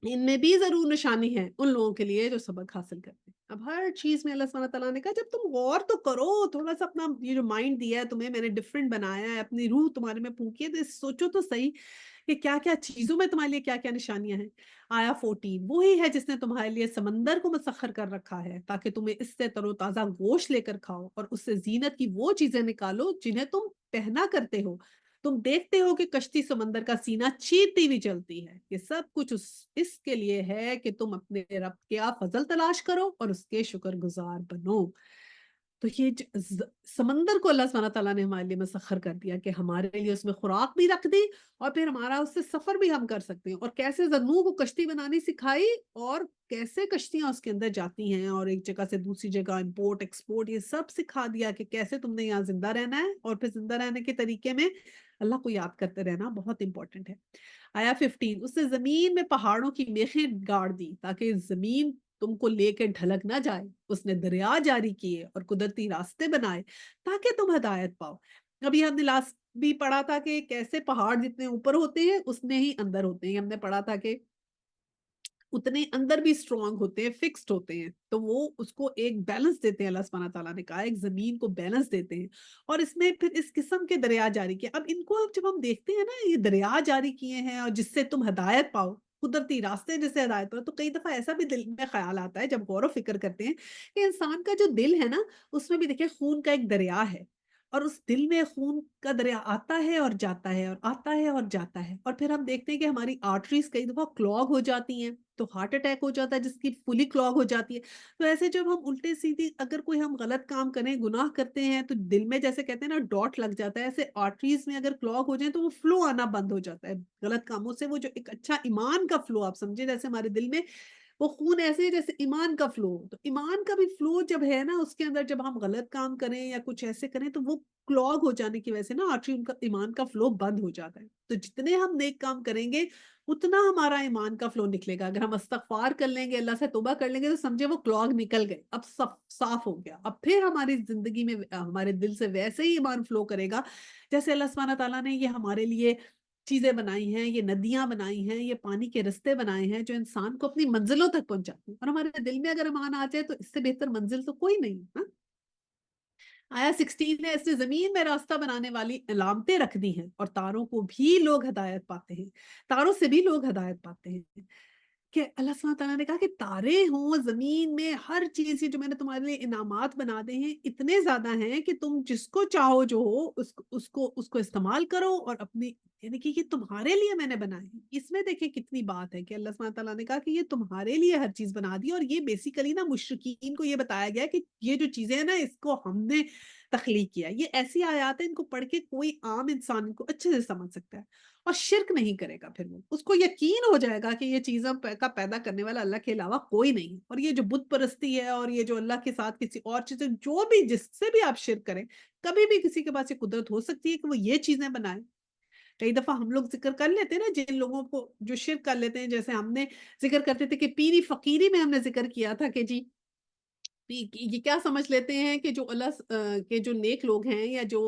ان میں بھی ضرور نشانی ہے ان لوگوں کے لیے جو سبق حاصل کرتے ہیں۔ اب ہر چیز میں اللہ سبحانہ تعالیٰ نے کہا جب تم غور تو کرو، تھوڑا سا اپنا یہ جو مائنڈ دیا ہے تمہیں، میں نے ڈفرینٹ بنایا ہے، اپنی روح تمہارے میں پھونکی ہے، تو سوچو تو صحیح کہ کیا کیا چیزوں میں تمہارے لیے کیا کیا نشانیاں ہیں۔ آیا 14، وہی ہے جس نے تمہارے لیے سمندر کو مسخر کر رکھا ہے تاکہ تمہیں اس سے تر و تازہ گوشت لے کر کھاؤ، اور اس سے زینت کی وہ چیزیں نکالو جنہیں تم پہنا کرتے ہو۔ تم دیکھتے ہو کہ کشتی سمندر کا سینہ چیرتی ہوئی چلتی ہے، یہ سب کچھ اس کے لیے ہے کہ تم اپنے رب کیا فضل تلاش کرو اور اس کے شکر گزار بنو۔ تو یہ سمندر کو اللہ سبحانہ تعالیٰ نے ہمارے لیے مسخر کر دیا کہ ہمارے لیے اس میں خوراک بھی رکھ دی، اور پھر ہمارا اس سے سفر بھی ہم کر سکتے ہیں، اور کیسے زنوح کو کشتی بنانی سکھائی، اور کیسے کشتیاں اس کے اندر جاتی ہیں اور ایک جگہ سے دوسری جگہ امپورٹ ایکسپورٹ، یہ سب سکھا دیا کہ کیسے تم نے یہاں زندہ رہنا ہے، اور پھر زندہ رہنے کے طریقے میں اللہ کو یاد کرتے رہنا بہت امپورٹنٹ ہے۔ آیا 15، اس نے زمین میں پہاڑوں کی میخیں گاڑ دی تاکہ زمین تم کو لے کے ڈھلک نہ جائے، اس نے دریا جاری کیے اور قدرتی راستے بنائے تاکہ تم ہدایت پاؤ۔ ابھی ہم نے لاسٹ بھی پڑھا تھا کہ کیسے پہاڑ جتنے اوپر ہوتے ہیں اتنے ہی اندر ہوتے ہیں، ہم نے پڑھا تھا کہ اتنے اندر بھی اسٹرانگ ہوتے ہیں، فکسڈ ہوتے ہیں، تو وہ اس کو ایک بیلنس دیتے ہیں، اللہ سبحانہ تعالیٰ نے کہا ایک زمین کو بیلنس دیتے ہیں، اور اس میں پھر اس قسم کے دریا جاری کیے۔ اب ان کو جب ہم دیکھتے ہیں نا، یہ دریا جاری کیے ہیں اور جس سے تم ہدایت پاؤ، قدرتی راستے جس سے ہدایت پاؤ، تو کئی دفعہ ایسا بھی دل میں خیال آتا ہے جب غور و فکر کرتے ہیں کہ انسان کا جو دل ہے نا، اس میں بھی دیکھیں خون کا ایک دریا ہے، اور اس دل میں خون کا دریا آتا ہے اور جاتا ہے اور آتا ہے اور جاتا ہے، اور پھر ہم دیکھتے ہیں کہ ہماری آرٹریز کئی دفعہ کلاگ ہو جاتی ہیں، تو ہارٹ اٹیک ہو جاتا ہے جس کی فلی کلاگ ہو جاتی ہے۔ تو ایسے جب ہم الٹے سیدھی اگر کوئی ہم غلط کام کریں، گناہ کرتے ہیں، تو دل میں جیسے کہتے ہیں نا ڈاٹ لگ جاتا ہے، ایسے آرٹریز میں اگر کلاگ ہو جائیں تو وہ فلو آنا بند ہو جاتا ہے غلط کاموں سے، وہ جو ایک اچھا ایمان کا فلو آپ سمجھے، جیسے ہمارے دل میں وہ خون ایسے ہے جیسے ایمان کا فلو، تو ایمان کا بھی فلو جب ہے نا اس کے اندر، جب ہم غلط کام کریں یا کچھ ایسے کریں تو وہ کلاگ ہو جانے کی وجہ سے نا آرٹری ان کا ایمان کا فلو بند ہو جاتا ہے۔ تو جتنے ہم نیک کام کریں گے اتنا ہمارا ایمان کا فلو نکلے گا۔ اگر ہم استغفار کر لیں گے، اللہ سے توبہ کر لیں گے، تو سمجھے وہ کلاگ نکل گئے، اب سب صاف ہو گیا، اب پھر ہماری زندگی میں ہمارے دل سے ویسے ہی ایمان فلو کرے گا جیسے اللہ سبحانہ تعالیٰ نے یہ ہمارے لیے چیزیں بنائی ہیں، یہ ندیاں بنائی ہیں، یہ پانی کے رستے بنائے ہیں جو انسان کو اپنی منزلوں تک پہنچاتے ہیں، اور ہمارے دل میں اگر ایمان آ جائے تو اس سے بہتر منزل تو کوئی نہیں، ہاں؟ آیا 16 نے اس نے زمین میں راستہ بنانے والی علامتیں رکھ دی ہیں، اور تاروں کو بھی لوگ ہدایت پاتے ہیں، تاروں سے بھی لوگ ہدایت پاتے ہیں، کہ اللہ سبحانہ تعالیٰ نے کہا کہ تارے ہوں زمین میں، ہر چیز یہ جو میں نے تمہارے لیے انعامات بنا دے ہیں اتنے زیادہ ہیں کہ تم جس کو چاہو جو ہو اس کو استعمال کرو، اور اپنی یعنی کہ یہ تمہارے لیے میں نے بنائے ہیں۔ اس میں دیکھیں کتنی بات ہے کہ اللہ سبحانہ تعالیٰ نے کہا کہ یہ تمہارے لیے ہر چیز بنا دی، اور یہ بیسیکلی نا مشرکین کو یہ بتایا گیا کہ یہ جو چیزیں ہیں نا اس کو ہم نے تخلیق کیا۔ یہ ایسی آیات ہیں ان کو پڑھ کے کوئی عام انسان ان کو اچھے سے سمجھ سکتا ہے اور شرک نہیں کرے گا، پھر وہ اس کو یقین ہو جائے گا کہ یہ چیزوں کا پیدا کرنے والا اللہ کے علاوہ کوئی نہیں ہے، اور یہ جو بت پرستی ہے اور یہ جو اللہ کے ساتھ کسی اور چیزیں جو بھی جس سے بھی آپ شرک کریں، کبھی بھی کسی کے پاس یہ قدرت ہو سکتی ہے کہ وہ یہ چیزیں بنائے۔ کئی دفعہ ہم لوگ ذکر کر لیتے ہیں نا جن لوگوں کو جو شرک کر لیتے ہیں، جیسے ہم نے ذکر کرتے تھے کہ پیری فقیری میں ہم نے ذکر کیا تھا کہ جی یہ کیا سمجھ لیتے ہیں کہ جو کے جو نیک لوگ ہیں یا جو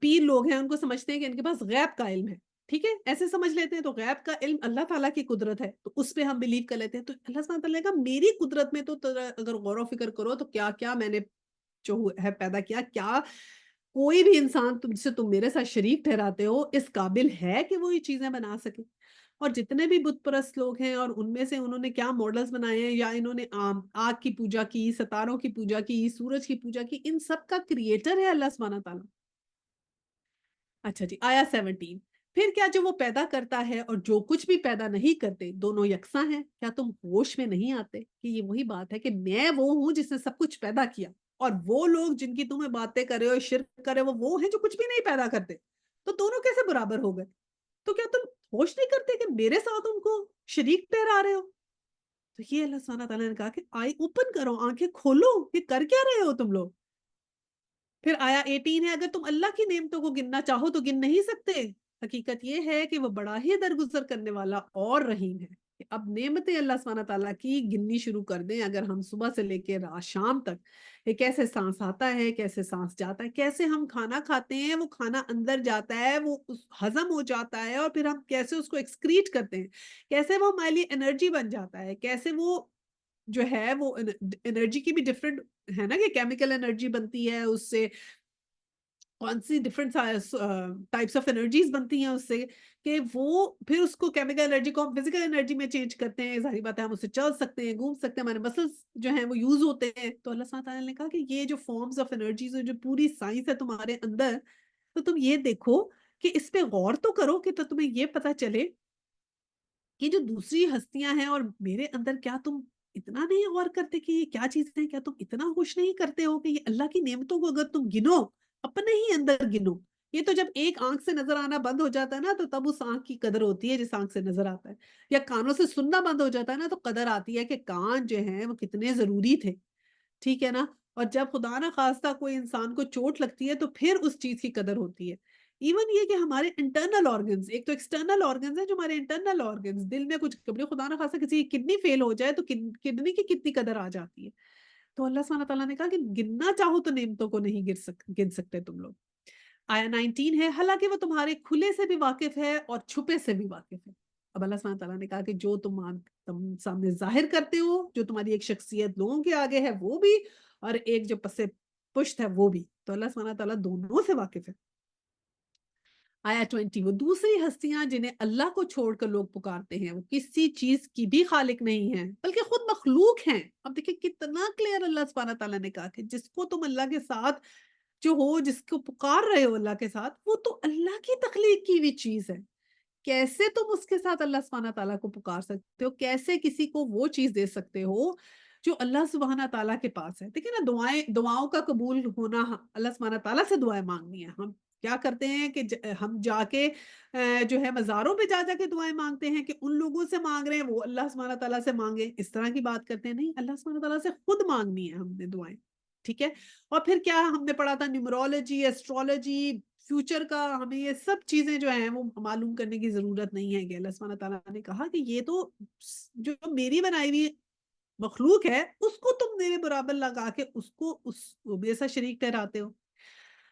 پیر لوگ ہیں ان کو سمجھتے ہیں کہ ان کے پاس غیب کا علم ہے، ٹھیک ہے، ایسے سمجھ لیتے ہیں، تو غیب کا علم اللہ تعالیٰ کی قدرت ہے تو اس پہ ہم بلیو کر لیتے ہیں۔ تو اللہ سبحانہ تعالیٰ نے کہا میری قدرت میں تو اگر غور و فکر کرو تو کیا کیا میں نے جو ہے پیدا کیا، کیا کوئی بھی انسان تم میرے ساتھ شریک ٹھہراتے ہو اس قابل ہے کہ وہ یہ چیزیں بنا سکے؟ اور جتنے بھی بت پرست لوگ ہیں اور ان میں سے انہوں نے کیا ماڈلز بنائے ہیں، یا انہوں نے آگ کی پوجا کی، ستاروں کی پوجا کی، سورج کی پوجا کی، ان سب کا کریٹر ہے اللہ سبحانہ تعالیٰ۔ اچھا جی، آیا 17، پھر کیا جو وہ پیدا کرتا ہے اور جو کچھ بھی پیدا نہیں کرتے دونوں یکساں ہیں؟ کیا تم ہوش میں نہیں آتے کہ یہ وہی بات ہے کہ میں وہ ہوں جس نے سب کچھ پیدا کیا، اور وہ لوگ جن کی تمہیں باتیں کر رہے ہو، شرک کر رہے ہو، وہ ہیں جو کچھ بھی نہیں پیدا کرتے۔ تو دونوں کیسے برابر ہو گئے؟ تو کیا تم ہوش نہیں کرتے کہ میرے ساتھ ان کو شریک ٹھہرا رہے ہو؟ تو یہ اللہ سبحانہ تعالیٰ نے کہا کہ آئی اوپن کرو، آنکھیں کھولو، یہ کر کیا رہے ہو تم لوگ؟ پھر آیا 18 ہے، اگر تم اللہ کی نعمتوں کو گننا چاہو تو گن نہیں سکتے، حقیقت یہ ہے کہ وہ بڑا ہی درگزر کرنے والا اور رحیم ہے۔ کہ اب نعمتیں اللہ سبحانہ تعالیٰ کی گننی شروع کر دیں، اگر ہم صبح سے لے کے رات شام تک، کہ کیسے سانس آتا ہے، کیسے سانس جاتا ہے، کیسے ہم کھانا کھاتے ہیں، وہ کھانا اندر جاتا ہے، وہ ہضم ہو جاتا ہے، اور پھر ہم کیسے اس کو ایکسکریٹ کرتے ہیں، کیسے وہ ہمارے لیے انرجی بن جاتا ہے، کیسے وہ جو ہے وہ انرجی کی بھی ڈفرنٹ ہے نا، کہ کیمیکل انرجی بنتی ہے اس سے، کون سی ڈفرنٹ ٹائپس آف انرجیز بنتی ہیں اس سے، کہ وہ پھر اس کو کیمیکل انرجی کو ہم فزیکل انرجی میں چینج کرتے ہیں، ظاہری بات ہے ہم اس سے چل سکتے ہیں، گھوم سکتے ہیں، ہمارے مسلس جو ہیں وہ یوز ہوتے ہیں۔ تو اللہ سبحانہ تعالیٰ نے کہا کہ یہ جو فارمز آف انرجیز، جو پوری سائنس ہے تمہارے اندر، تو تم یہ دیکھو کہ اس پہ غور تو کرو، کہ تو تمہیں یہ پتا چلے کہ جو دوسری ہستیاں ہیں اور میرے اندر، کیا تم اتنا نہیں غور کرتے کہ یہ کیا چیزیں ہیں؟ کیا تم اتنا ہوش نہیں کرتے ہو کہ یہ اللہ کی نعمتوں کو اگر تم گنو، اپنے ہی اندر گنو، یہ تو جب ایک آنکھ سے نظر آنا بند ہو جاتا ہے نا، تو تب اس آنکھ کی قدر ہوتی ہے جس آنکھ سے نظر آتا ہے، یا کانوں سے سننا بند ہو جاتا ہے نا، تو قدر آتی ہے کہ کان جو ہیں وہ کتنے ضروری تھے، ٹھیک ہے نا؟ اور جب خدا نہ خواستہ کوئی انسان کو چوٹ لگتی ہے تو پھر اس چیز کی قدر ہوتی ہے۔ ایون یہ کہ ہمارے انٹرنل آرگنز، ایک تو ایکسٹرنل آرگنز ہیں جو ہمارے انٹرنل آرگنز، دل میں کچھ کبھی خدا نہ خواستہ کسی کی کڈنی فیل ہو جائے تو کڈنی کی کتنی قدر آ جاتی ہے۔ تو اللہ سبحانہ تعالیٰ نے کہا کہ گننا چاہو تو نعمتوں کو نہیں گن سکتے تم لوگ۔ آیا 19 ہے، حالانکہ وہ تمہارے کھلے سے بھی واقف ہے اور چھپے سے بھی واقف ہے۔ اب اللہ سبحانہ تعالیٰ نے کہا کہ جو تم سامنے ظاہر کرتے ہو، جو تمہاری ایک شخصیت لوگوں کے آگے ہے وہ بھی، اور ایک جو پس پشت ہے وہ بھی، تو اللہ سبحانہ تعالیٰ دونوں سے واقف ہے۔ آیا 20، وہ دوسری ہستیاں جنہیں اللہ کو چھوڑ کر لوگ پکارتے ہیں، وہ کسی چیز کی بھی خالق نہیں ہیں بلکہ خود مخلوق ہیں۔ اب دیکھیں کتنا کلیئر اللہ سبحانہ تعالیٰ نے کہا کہ جس کو تم اللہ کے ساتھ جو ہو، جس کو پکار رہے ہو اللہ کے ساتھ، وہ تو اللہ کی تخلیق کی ہوئی چیز ہے۔ کیسے تم اس کے ساتھ اللہ سبحانہ تعالیٰ کو پکار سکتے ہو؟ کیسے کسی کو وہ چیز دے سکتے ہو جو اللہ سبحانہ تعالیٰ کے پاس ہے؟ دیکھیں نا، دعاؤں کا قبول ہونا، اللہ سبحانہ تعالیٰ سے دعائیں مانگنی ہے۔ ہم کیا کرتے ہیں کہ ہم جا کے جو ہے مزاروں پہ جا جا کے دعائیں مانگتے ہیں، کہ ان لوگوں سے مانگ رہے ہیں وہ اللہ سبحانہ تعالیٰ سے مانگے، اس طرح کی بات کرتے ہیں۔ نہیں، اللہ سبحانہ تعالیٰ سے خود مانگنی ہے ہم نے دعائیں، ٹھیک ہے؟ اور پھر کیا ہم نے پڑھا تھا، نیومرولوجی، ایسٹرولوجی، فیوچر کا، ہمیں یہ سب چیزیں جو ہیں وہ معلوم کرنے کی ضرورت نہیں ہے، کہ اللہ سبحانہ تعالیٰ نے کہا کہ یہ تو جو میری بنائی ہوئی مخلوق ہے، اس کو تم میرے برابر لگا کے اس کو میرے ساتھ شریک ٹھہراتے ہو۔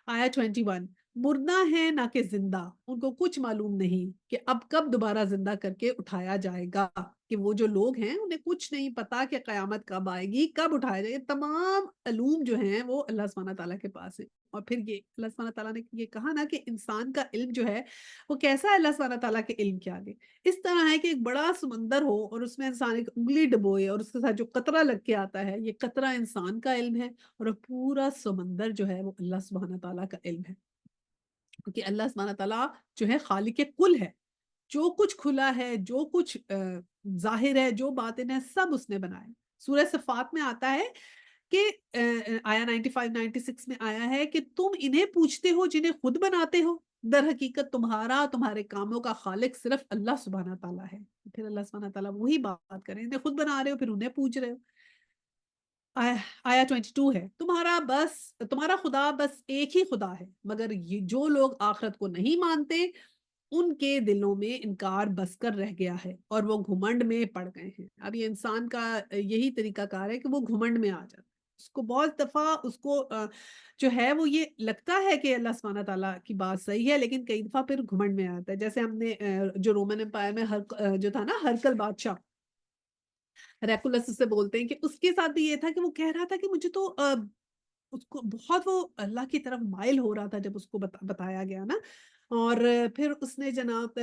آیا 21، مردہ ہے نہ کہ زندہ، ان کو کچھ معلوم نہیں کہ اب کب دوبارہ زندہ کر کے اٹھایا جائے گا، کہ وہ جو لوگ ہیں انہیں کچھ نہیں پتا کہ قیامت کب آئے گی، کب اٹھایا جائے گا۔ تمام علوم جو ہیں وہ اللہ سبحانہ تعالیٰ کے پاس ہے۔ اور پھر یہ اللہ سبحانہ تعالیٰ نے یہ کہا نا کہ انسان کا علم جو ہے وہ کیسا ہے اللہ سبحانہ تعالیٰ کے علم کے آگے؟ اس طرح ہے کہ ایک بڑا سمندر ہو اور اس میں انسان ایک انگلی ڈبوئے اور اس کے ساتھ جو قطرہ لگ کے آتا ہے، یہ قطرہ انسان کا علم ہے، اور پورا سمندر جو ہے وہ اللہ سبحانہ تعالیٰ کا علم ہے۔ کیونکہ اللہ سبحانہ تعالیٰ جو ہے خالق کل ہے، جو کچھ کھلا ہے، جو کچھ ظاہر ہے، جو باطن ہے، سب اس نے بنایا۔ سورہ صفات میں آتا ہے کہ آیا 95 96 میں آیا ہے کہ تم انہیں پوچھتے ہو جنہیں خود بناتے ہو، در حقیقت تمہارا تمہارے کاموں کا خالق صرف اللہ سبحانہ تعالیٰ ہے۔ پھر اللہ سبحانہ تعالیٰ وہی بات کریں، انہیں خود بنا رہے ہو پھر انہیں پوچھ رہے ہو۔ آیا 22 ہے، تمہارا خدا بس ایک ہی خدا ہے، مگر یہ جو لوگ آخرت کو نہیں مانتے ان کے دلوں میں انکار بس کر رہ گیا ہے اور وہ گھمنڈ میں پڑ گئے ہیں۔ اب یہ انسان کا یہی طریقہ کار ہے کہ وہ گھمنڈ میں آ جاتا ہے، اس کو بہت دفعہ اس کو جو ہے وہ یہ لگتا ہے کہ اللہ سبحانہ تعالیٰ کی بات صحیح ہے، لیکن کئی دفعہ پھر گھمنڈ میں آتا ہے۔ جیسے ہم نے جو رومن امپائر میں جو تھا نا ہرکل بادشاہ، ریکولس اسے بولتے ہیں، کہ اس کے ساتھ بھی یہ تھا کہ وہ کہہ رہا تھا کہ مجھے تو اس کو بہت وہ اللہ کی طرف مائل ہو رہا تھا جب اس کو بتایا گیا نا، اور پھر اس نے جناب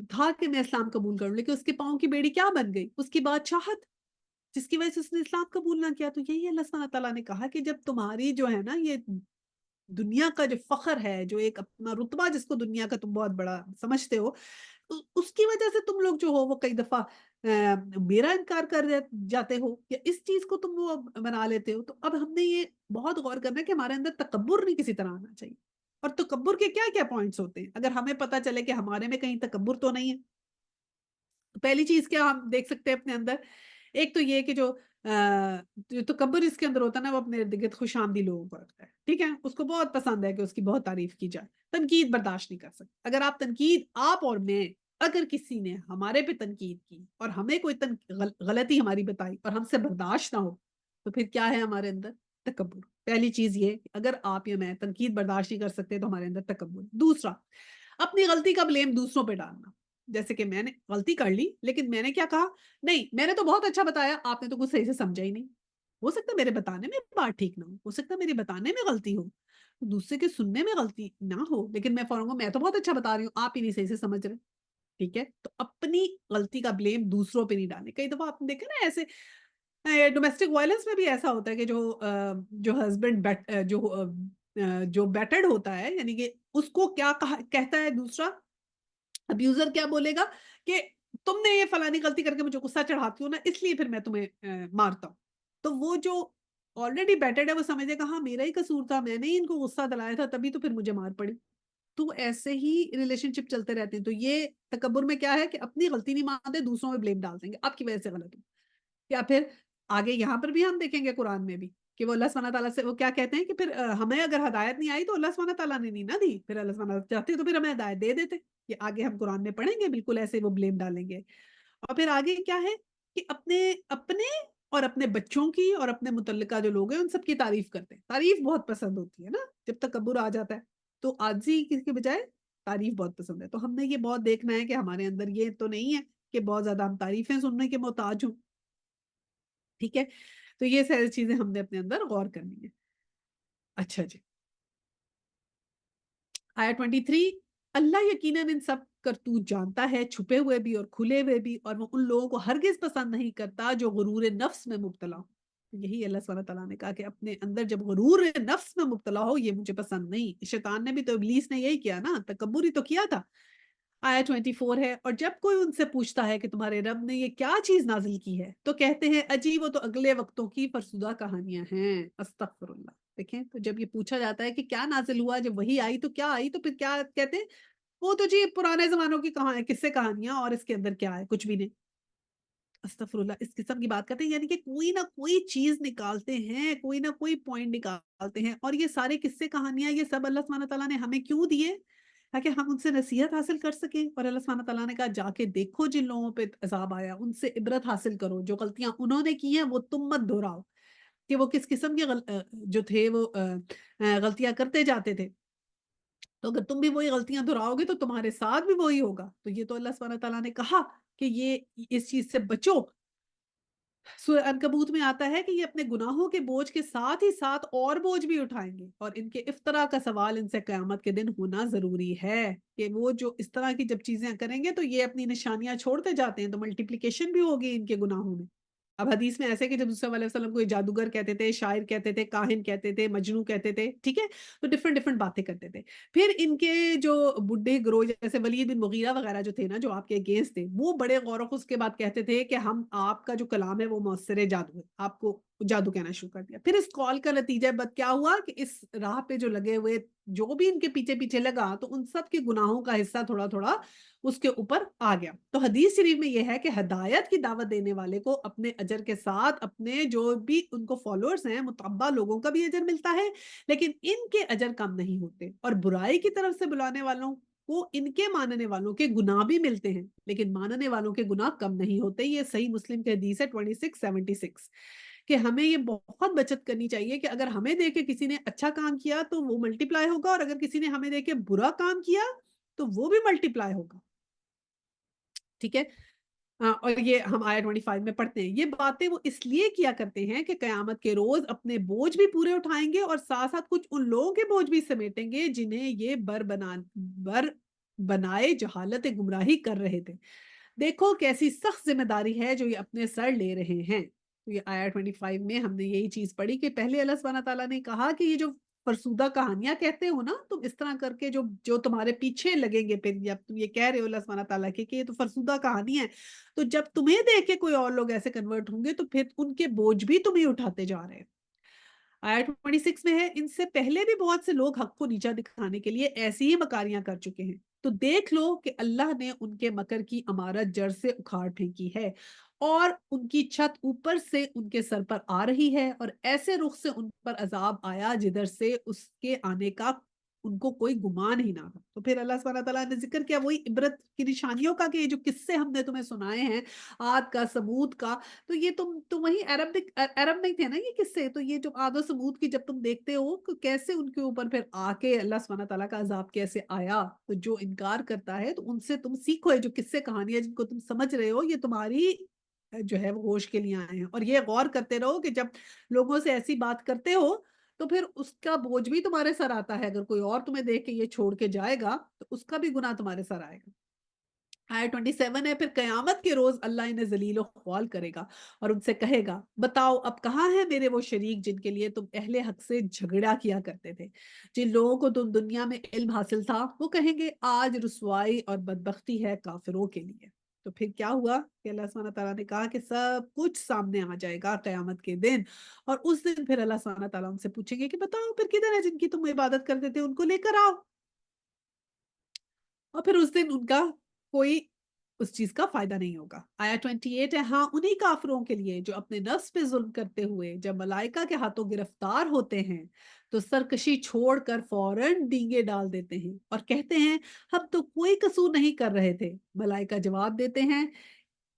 تھا کہ میں اسلام قبول کروں، لیکن اس کے پاؤں کی بیڑی کیا بن گئی؟ اس کی بادشاہت، جس کی وجہ سے اس نے اسلام قبول نہ کیا۔ تو یہی اللہ سبحانہ تعالیٰ نے کہا کہ جب تمہاری جو ہے نا یہ دنیا کا جو فخر ہے، جو ایک اپنا رتبہ جس کو دنیا کا تم بہت بڑا سمجھتے ہو، اس کی وجہ سے تم لوگ جو ہو وہ کئی دفعہ میرا انکار کر جاتے ہو، یا اس چیز کو تم وہ بنا لیتے ہو۔ تو اب ہم نے یہ بہت غور کرنا ہے کہ ہمارے اندر تکبر نہیں کسی طرح آنا چاہیے۔ اور تکبر کے کیا کیا پوائنٹس ہوتے ہیں اگر ہمیں پتہ چلے کہ ہمارے میں کہیں تکبر تو نہیں ہے. تو پہلی چیز کیا ہم دیکھ سکتے ہیں اپنے اندر، ایک تو یہ کہ جو تکبر اس کے اندر ہوتا ہے نا، وہ اپنے ارد گرد خوش آمدی لوگوں کو رکھتا ہے. ٹھیک ہے، اس کو بہت پسند ہے کہ اس کی بہت تعریف کی جائے. تنقید برداشت نہیں کر سکتا. اگر آپ تنقید، آپ اور میں، اگر کسی نے ہمارے پہ تنقید کی اور ہمیں کوئی غلطی ہماری بتائی اور ہم سے برداشت نہ ہو، تو پھر کیا ہے ہمارے اندر؟ تکبر. پہلی چیز یہ کہ اگر آپ یا میں تنقید برداشت نہیں کر سکتے تو ہمارے اندر تکبر. دوسرا، اپنی غلطی کا بلیم دوسروں پہ ڈالنا. جیسے کہ میں نے غلطی کر لی لیکن میں نے کیا کہا، نہیں میں نے تو بہت اچھا بتایا، آپ نے تو کچھ صحیح سے سمجھا ہی نہیں. ہو سکتا ہے میرے بتانے میں بات ٹھیک نہ ہو سکتا ہے میرے بتانے میں غلطی ہو، دوسرے کے سننے میں غلطی نہ ہو، لیکن میں فوراً میں تو بہت اچھا بتا رہی ہوں، آپ ہی نہیں صحیح سے سمجھ رہے. ٹھیک ہے، تو اپنی غلطی کا بلیم دوسروں پہ نہیں ڈالنے. کئی دفعہ آپ نے دیکھا نا ایسے ڈومیسٹک وائلنس میں بھی ایسا ہوتا ہے کہ جو ہسبینڈ جو بیٹرڈ ہوتا ہے، یعنی کہ اس کو کیا کہتا ہے دوسرا ابیوزر، کیا بولے گا کہ تم نے یہ فلانی غلطی کر کے مجھے غصہ چڑھاتی ہو نا، اس لیے پھر میں تمہیں مارتا ہوں. تو وہ جو آلریڈی بیٹرڈ ہے وہ سمجھے گا ہاں میرا ہی قصور تھا، میں نے ہی ان کو غصہ دلایا تھا، تبھی تو پھر مجھے مار پڑی. تو ایسے ہی ریلیشن شپ چلتے رہتے ہیں. تو یہ تکبر میں کیا ہے کہ اپنی غلطی نہیں مانتے، دوسروں میں بلیم ڈال دیں گے آپ کی وجہ سے غلط ہو. یا پھر آگے یہاں پر بھی ہم دیکھیں گے قرآن میں بھی کہ وہ اللہ سبحانہ تعالیٰ سے وہ کیا کہتے ہیں کہ پھر ہمیں اگر ہدایت نہیں آئی تو اللہ سبحانہ تعالیٰ نے نہیں نہ دی، پھر اللہ سبحانہ تعالیٰ چاہتے تو پھر ہمیں ہدایت دے دیتے. یہ آگے ہم قرآن میں پڑھیں گے، بالکل ایسے وہ بلیم ڈالیں گے. اور پھر آگے کیا ہے کہ اپنے اپنے اور اپنے بچوں کی اور اپنے متعلقہ جو لوگ ہیں ان سب کی تعریف کرتے ہیں. تعریف بہت پسند ہوتی ہے نا جب تکبر آ جاتا ہے، تو عاجزی کس کے بجائے تعریف بہت پسند ہے. تو ہم نے یہ بہت دیکھنا ہے کہ ہمارے اندر یہ تو نہیں ہے کہ بہت زیادہ ہم تعریفیں سننے کے محتاج ہوں. ٹھیک ہے، تو یہ ساری چیزیں ہم نے اپنے اندر غور کرنی ہے. اچھا جی، آیا 23، اللہ یقیناً ان سب کرتوت جانتا ہے، چھپے ہوئے بھی اور کھلے ہوئے بھی، اور وہ ان لوگوں کو ہرگز پسند نہیں کرتا جو غرور نفس میں مبتلا ہو. یہی اللہ سبحانہ تعالیٰ نے کہا کہ اپنے اندر جب غرور نفس میں مبتلا ہو یہ مجھے پسند نہیں. شیطان نے بھی تو، ابلیس نے یہی کیا نا، تکبر ہی تو کیا تھا. آیا 24 ہے، اور جب کوئی ان سے پوچھتا ہے کہ تمہارے رب نے یہ کیا چیز نازل کی ہے تو کہتے ہیں اجی وہ تو اگلے وقتوں کی فرسودہ کہانیاں ہیں. استغفر اللہ. دیکھیں، تو جب یہ پوچھا جاتا ہے کہ کیا نازل ہوا، جب وہی آئی تو کیا آئی، تو پھر کیا کہتے ہیں، وہ تو جی پرانے زمانوں کی قصے کہانیاں، اور اس کے اندر کیا ہے، کچھ بھی نہیں. استغفر اللہ. اس قسم کی بات کرتے ہیں، یعنی کہ کوئی نہ کوئی چیز نکالتے ہیں، کوئی نہ کوئی پوائنٹ نکالتے ہیں. اور یہ سارے قصے کہانیاں یہ سب اللہ سبحانہ تعالیٰ نے ہمیں کیوں دیے؟ تاکہ ہم ان سے نصیحت حاصل کر سکیں. اور اللہ سبحانہ تعالیٰ نے کہا جا کے دیکھو جن لوگوں پہ عذاب آیا ان سے عبرت حاصل کرو، جو غلطیاں انہوں نے کی ہیں وہ تم مت دہراؤ، کہ وہ کس قسم کے جو تھے وہ غلطیاں کرتے جاتے تھے. تو اگر تم بھی وہی غلطیاں دہراؤ گے تو تمہارے ساتھ بھی وہی ہوگا. تو یہ تو اللہ سبحانہ تعالیٰ نے کہا کہ یہ اس چیز سے بچو. سورہ عنکبوت میں آتا ہے کہ یہ اپنے گناہوں کے بوجھ کے ساتھ ہی ساتھ اور بوجھ بھی اٹھائیں گے، اور ان کے افطرا کا سوال ان سے قیامت کے دن ہونا ضروری ہے. کہ وہ جو اس طرح کی جب چیزیں کریں گے تو یہ اپنی نشانیاں چھوڑتے جاتے ہیں تو ملٹیپلیکیشن بھی ہوگی ان کے گناہوں میں. اب حدیث میں ایسے کہ جب صلی اللہ علیہ وسلم کو یہ جادوگر کہتے تھے، شاعر کہتے تھے، کاہن کہتے تھے، مجنو کہتے تھے. ٹھیک ہے، تو ڈفرنٹ باتیں کرتے تھے. پھر ان کے جو بڈھے گروہ جیسے ولید بن مغیرہ وغیرہ جو تھے نا، جو آپ کے اگینسٹ تھے، وہ بڑے غور و خوض کے بعد کہتے تھے کہ ہم آپ کا جو کلام ہے وہ مؤثر جادو ہے، آپ کو جادو کہنا شروع کر دیا. پھر اس کال کا نتیجہ بد کیا ہوا کہ اس راہ پہ جو لگے ہوئے جو بھی ان کے پیچھے پیچھے لگا تو ان سب کے گناہوں کا حصہ تھوڑا تھوڑا اس کے اوپر آ گیا. تو حدیث شریف میں یہ ہے کہ ہدایت کی دعوت دینے والے کو اپنے اجر کے ساتھ اپنے جو بھی ان کو فالوورز ہیں متبع لوگوں کا بھی اجر ملتا ہے، لیکن ان کے اجر کم نہیں ہوتے. اور برائی کی طرف سے بلانے والوں کو ان کے ماننے والوں کے گناہ بھی ملتے ہیں، لیکن ماننے والوں کے گناہ کم نہیں ہوتے. یہ صحیح مسلم کی حدیث ہے 2676 کہ ہمیں یہ بہت بچت کرنی چاہیے کہ اگر ہمیں دیکھ کے کسی نے اچھا کام کیا تو وہ ملٹیپلائی ہوگا، اور اگر کسی نے ہمیں دیکھ کے برا کام کیا تو وہ بھی ملٹیپلائی ہوگا. ٹھیک ہے، اور یہ ہم آیت 25 میں پڑھتے ہیں. یہ باتیں وہ اس لیے کیا کرتے ہیں کہ قیامت کے روز اپنے بوجھ بھی پورے اٹھائیں گے اور ساتھ ساتھ کچھ ان لوگوں کے بوجھ بھی سمیٹیں گے جنہیں یہ بر بنائے جہالت گمراہی کر رہے تھے. دیکھو کیسی سخت ذمہ داری ہے جو یہ اپنے سر لے رہے ہیں. تو یہ آیت 25 میں ہم نے یہی چیز پڑھی کہ پہلے اللہ سبحانہ تعالیٰ نے کہا کہ یہ جو فرسودہ کہانیاں کہتے ہو نا تم، اس طرح کر کے جو تمہارے پیچھے لگیں گے، پھر جب تم یہ کہہ رہے ہو اللہ سبحانہ تعالیٰ کہ یہ تو فرسودہ کہانی ہے، تو جب تمہیں دیکھ کے کوئی اور لوگ ایسے کنورٹ ہوں گے تو پھر ان کے بوجھ بھی تمہیں اٹھاتے جا رہے ہیں. آیت 26 میں ہے ان سے پہلے بھی بہت سے لوگ حق کو نیچا دکھانے کے لیے ایسی ہی مکاریاں کر چکے ہیں، تو دیکھ لو کہ اللہ نے ان کے مکر کی عمارت جڑ سے اکھاڑ پھینکی ہے اور ان کی چھت اوپر سے ان کے سر پر آ رہی ہے، اور ایسے رخ سے ان پر عذاب آیا جدھر سے اس کے آنے کا ان کو کوئی گمان ہی نہ تھا۔ تو پھر اللہ سبحانہ تعالیٰ نے ذکر کیا وہی عبرت کی نشانیوں کا کہ یہ جو قصے ہم نے تمہیں سنائے ہیں عاد کا، ثمود کا، تو یہ تم وہی عرب میں تھے نا یہ قصے، تو یہ جو عاد و ثمود کی جب تم دیکھتے ہو کہ کیسے ان کے اوپر پھر آ کے اللہ سبحانہ تعالیٰ کا عذاب کیسے آیا، تو جو انکار کرتا ہے تو ان سے تم سیکھو، یہ جو قصے کہانیاں جن کو تم سمجھ رہے ہو یہ تمہاری جو ہے وہ ہوش کے لیے آئے ہیں، اور یہ غور کرتے رہو کہ جب لوگوں سے ایسی بات کرتے ہو تو پھر اس کا بوجھ بھی تمہارے سر آتا ہے، اگر کوئی اور تمہیں دیکھ کے یہ چھوڑ کے جائے گا تو اس کا بھی گناہ تمہارے سر آئے گا۔ آیت 27 ہے، پھر قیامت کے روز اللہ انہیں ذلیل و خوال کرے گا اور ان سے کہے گا بتاؤ اب کہاں ہیں میرے وہ شریک جن کے لیے تم اہل حق سے جھگڑا کیا کرتے تھے، جن لوگوں کو تم دنیا میں علم حاصل تھا وہ کہیں گے آج رسوائی اور بدبختی ہے کافروں کے لیے۔ تو پھر کیا ہوا کہ اللہ سبحانہ تعالیٰ نے کہا کہ سب کچھ سامنے آ جائے گا قیامت کے دن، اور اس دن پھر اللہ سبحانہ تعالیٰ ان سے پوچھیں گے کہ بتاؤ پھر کدھر ہے جن کی تم عبادت کرتے تھے، ان کو لے کر آؤ، اور پھر اس دن ان کا کوئی اس چیز کا فائدہ نہیں ہوگا۔ آیا 28 ہے، ہاں انہی کافروں کے لیے جو اپنے نفس پہ ظلم کرتے ہوئے جب ملائکہ کے ہاتھوں گرفتار ہوتے ہیں تو سرکشی چھوڑ کر فوراً ڈینگے ڈال دیتے ہیں اور کہتے ہیں ہم تو کوئی قصور نہیں کر رہے تھے۔ ملائکہ جواب دیتے ہیں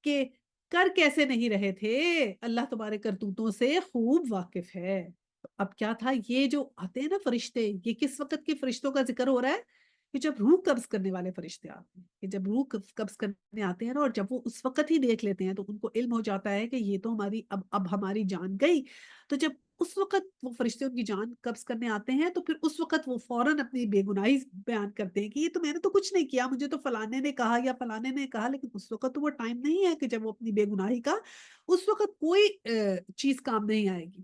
کہ کر کیسے نہیں رہے تھے، اللہ تمہارے کرتوتوں سے خوب واقف ہے۔ تو اب کیا تھا، یہ جو آتے ہیں نا فرشتے، یہ کس وقت کے فرشتوں کا ذکر ہو رہا ہے کہ جب روح قبض کرنے والے فرشتے آتے ہیں، کہ جب روح قبض کرنے آتے ہیں نا، اور جب وہ اس وقت ہی دیکھ لیتے ہیں تو ان کو علم ہو جاتا ہے کہ یہ تو ہماری اب ہماری جان گئی، تو جب اس وقت وہ فرشتے ان کی جان قبض کرنے آتے ہیں تو پھر اس وقت وہ فوراً اپنی بے گناہی بیان کرتے ہیں کہ یہ تو میں نے تو کچھ نہیں کیا، مجھے تو فلانے نے کہا یا فلانے نے کہا، لیکن اس وقت تو وہ ٹائم نہیں ہے کہ جب وہ اپنی بے گناہی کا اس وقت کوئی چیز کام نہیں آئے گی۔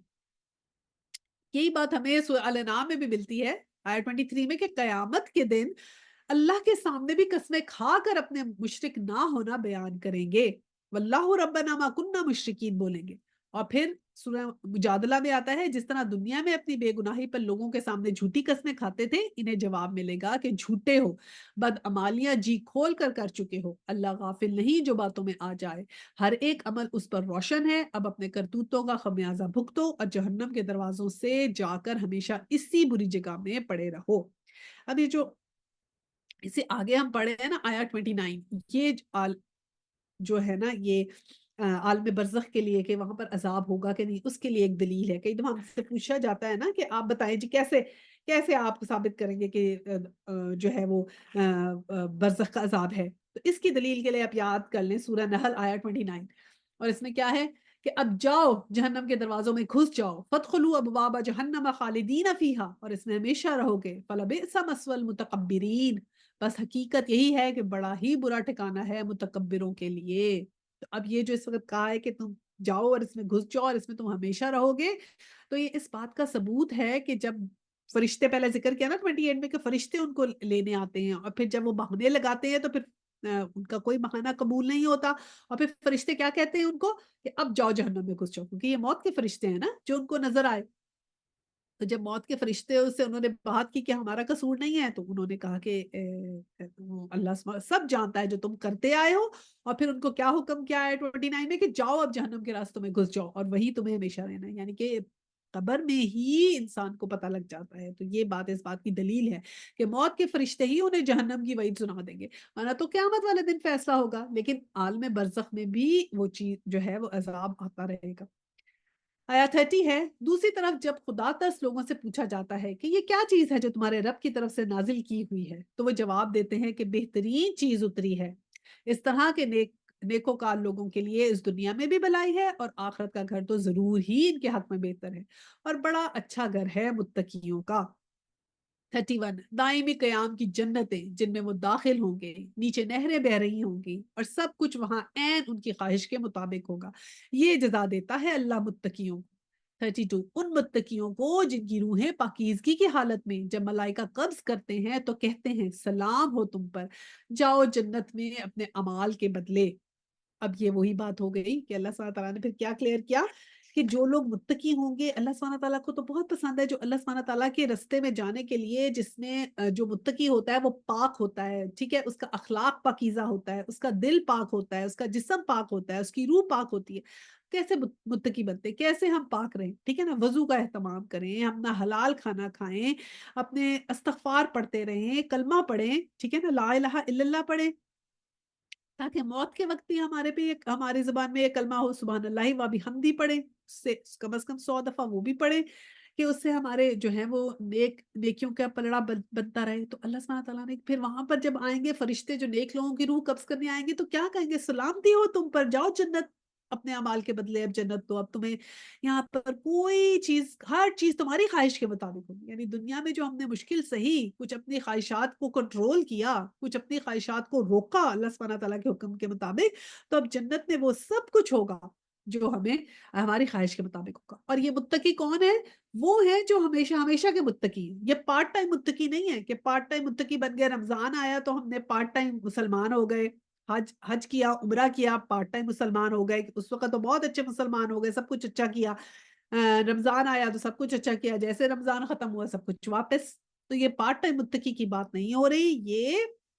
یہی بات ہمیں سورہ الانعام میں بھی ملتی ہے آیت 23 میں کہ قیامت کے دن اللہ کے سامنے بھی قسمیں کھا کر اپنے مشرک نہ ہونا بیان کریں گے، واللہ ربنا ما کننا مشرکین بولیں گے، اور پھر سورہ مجادلہ میں آتا ہے جس طرح دنیا میں اپنی بے گناہی پر لوگوں کے سامنے جھوٹی قسمیں کھاتے تھے، انہیں جواب ملے گا کہ جھوٹے ہو، بدعمالیاں جی کھول کر کر چکے ہو، اللہ غافل نہیں جو باتوں میں آ جائے، ہر ایک عمل اس پر روشن ہے، اب اپنے کرتوتوں کا خمیازہ بھگتو اور جہنم کے دروازوں سے جا کر ہمیشہ اسی بری جگہ میں پڑے رہو۔ اب یہ جو اسے آگے ہم پڑھے ہیں نا آیا 29، یہ جو ہے نا یہ عالم برزخ کے لیے کہ وہاں پر عذاب ہوگا کہ نہیں، اس کے لیے ایک دلیل ہے۔ کئی دفعہ ہم سے پوچھا جاتا ہے نا کہ آپ بتائیں جی کیسے کیسے آپ ثابت کریں گے کہ جو ہے وہ برزخ کا عذاب ہے، تو اس کی دلیل کے لیے آپ یاد کر لیں سورہ نحل آیا 29، اور اس میں کیا ہے کہ اب جاؤ جہنم کے دروازوں میں گھس جاؤ، فادخلوا ابواب جہنم خالدین فیہا، اور اس میں ہمیشہ رہو گے، فلبئس مثوى المتکبرین، بس حقیقت یہی ہے کہ بڑا ہی برا ٹھکانہ ہے متکبروں کے لیے۔ تو اب یہ جو اس وقت کہا ہے کہ تم جاؤ اور اس میں گھس جاؤ اور اس میں تم ہمیشہ رہو گے، تو یہ اس بات کا ثبوت ہے کہ جب فرشتے، پہلے ذکر کیا نا 28 میں کہ فرشتے ان کو لینے آتے ہیں، اور پھر جب وہ بہانے لگاتے ہیں تو پھر ان کا کوئی بہانہ قبول نہیں ہوتا، اور پھر فرشتے کیا کہتے ہیں ان کو کہ اب جاؤ جہنم میں گھس جاؤ، کیونکہ یہ موت کے فرشتے ہیں نا جو ان کو نظر آئے۔ تو جب موت کے فرشتے سے انہوں نے بات کی کہ ہمارا قصور نہیں ہے، تو انہوں نے کہا کہ وہ اللہ سب جانتا ہے جو تم کرتے آئے ہو، اور پھر ان کو کیا حکم کیا ہے 29 میں کہ جاؤ اب جہنم کے راستوں میں گھس جاؤ اور وہی تمہیں ہمیشہ رہنا ہے، یعنی کہ قبر میں ہی انسان کو پتہ لگ جاتا ہے۔ تو یہ بات اس بات کی دلیل ہے کہ موت کے فرشتے ہی انہیں جہنم کی وعید سنا دیں گے، ورنہ تو قیامت والے دن فیصلہ ہوگا، لیکن عالم برزخ میں بھی وہ چیز جو ہے وہ عذاب آتا رہے گا۔ آیا 30 ہے، دوسری طرف جب خدا ترس لوگوں سے پوچھا جاتا ہے کہ یہ کیا چیز ہے جو تمہارے رب کی طرف سے نازل کی ہوئی ہے، تو وہ جواب دیتے ہیں کہ بہترین چیز اتری ہے، اس طرح کے نیکوکار لوگوں کے لیے اس دنیا میں بھی بھلائی ہے اور آخرت کا گھر تو ضرور ہی ان کے حق میں بہتر ہے، اور بڑا اچھا گھر ہے متقیوں کا۔ 31 دائمی قیام کی جنتیں جن میں وہ داخل ہوں گے، نیچے نہریں بہ رہی ہوں گی اور سب کچھ وہاں عین ان کی خواہش کے مطابق ہوگا، یہ جزا دیتا ہے اللہ متقیوں کو۔ 32 ان متقیوں کو جن کی روحیں پاکیزگی کی حالت میں جب ملائکہ قبض کرتے ہیں تو کہتے ہیں سلام ہو تم پر، جاؤ جنت میں اپنے اعمال کے بدلے۔ اب یہ وہی بات ہو گئی کہ اللہ سبحانہ تعالیٰ نے پھر کیا کلیئر کیا کہ جو لوگ متقی ہوں گے اللہ سبحانہ تعالیٰ کو تو بہت پسند ہے، جو اللہ سبحانہ تعالیٰ کے رستے میں جانے کے لیے جس میں جو متقی ہوتا ہے وہ پاک ہوتا ہے، ٹھیک ہے، اس کا اخلاق پاکیزہ ہوتا ہے، اس کا دل پاک ہوتا ہے، اس کا جسم پاک ہوتا ہے، اس کی روح پاک ہوتی ہے۔ کیسے متقی بنتے ہیں؟ کیسے ہم پاک رہیں، ٹھیک ہے نا، وضو کا اہتمام کریں، اپنا حلال کھانا کھائیں، اپنے استغفار پڑھتے رہیں، کلمہ پڑھیں، ٹھیک ہے نا، لا الہ الا اللہ پڑھیں، تاکہ موت کے وقت بھی ہمارے پہ ہماری زبان میں یہ کلمہ ہو، سبحان اللہ و بحمدی پڑھیں، اس سے کم از کم 100 دفعہ وہ بھی پڑھیں کہ اس سے ہمارے جو ہیں وہ نیکیوں کا پلڑا بنتا رہے۔ تو اللہ سبحانہ تعالیٰ نے پھر وہاں پر جب آئیں گے فرشتے جو نیک لوگوں کی روح قبض کرنے آئیں گے تو کیا کہیں گے؟ سلامتی ہو تم پر، جاؤ جنت، اپنے اعمال کے بدلے اب جنت دو، اب تمہیں یہاں پر کوئی چیز، ہر چیز تمہاری خواہش کے مطابق ہوگی۔ یعنی دنیا میں جو ہم نے مشکل سہی، کچھ اپنی خواہشات کو کنٹرول کیا، کچھ اپنی خواہشات کو روکا اللہ سبحانہ تعالیٰ کے حکم کے مطابق، تو اب جنت میں وہ سب کچھ ہوگا جو ہمیں ہماری خواہش کے مطابق ہوگا۔ اور یہ متقی کون ہے؟ وہ ہے جو ہمیشہ ہمیشہ کے متقی ہیں۔ یہ پارٹ ٹائم متقی نہیں ہے کہ پارٹ ٹائم متقی بن گئے، رمضان آیا تو ہم نے پارٹ ٹائم مسلمان ہو گئے، حج کیا، عمرہ کیا، پارٹ ٹائم مسلمان ہو گئے، اس وقت تو بہت اچھے مسلمان ہو گئے، سب کچھ اچھا کیا، رمضان آیا تو سب کچھ اچھا کیا، جیسے رمضان ختم ہوا سب کچھ واپس۔ تو یہ پارٹ ٹائم متقی کی بات نہیں ہو رہی، یہ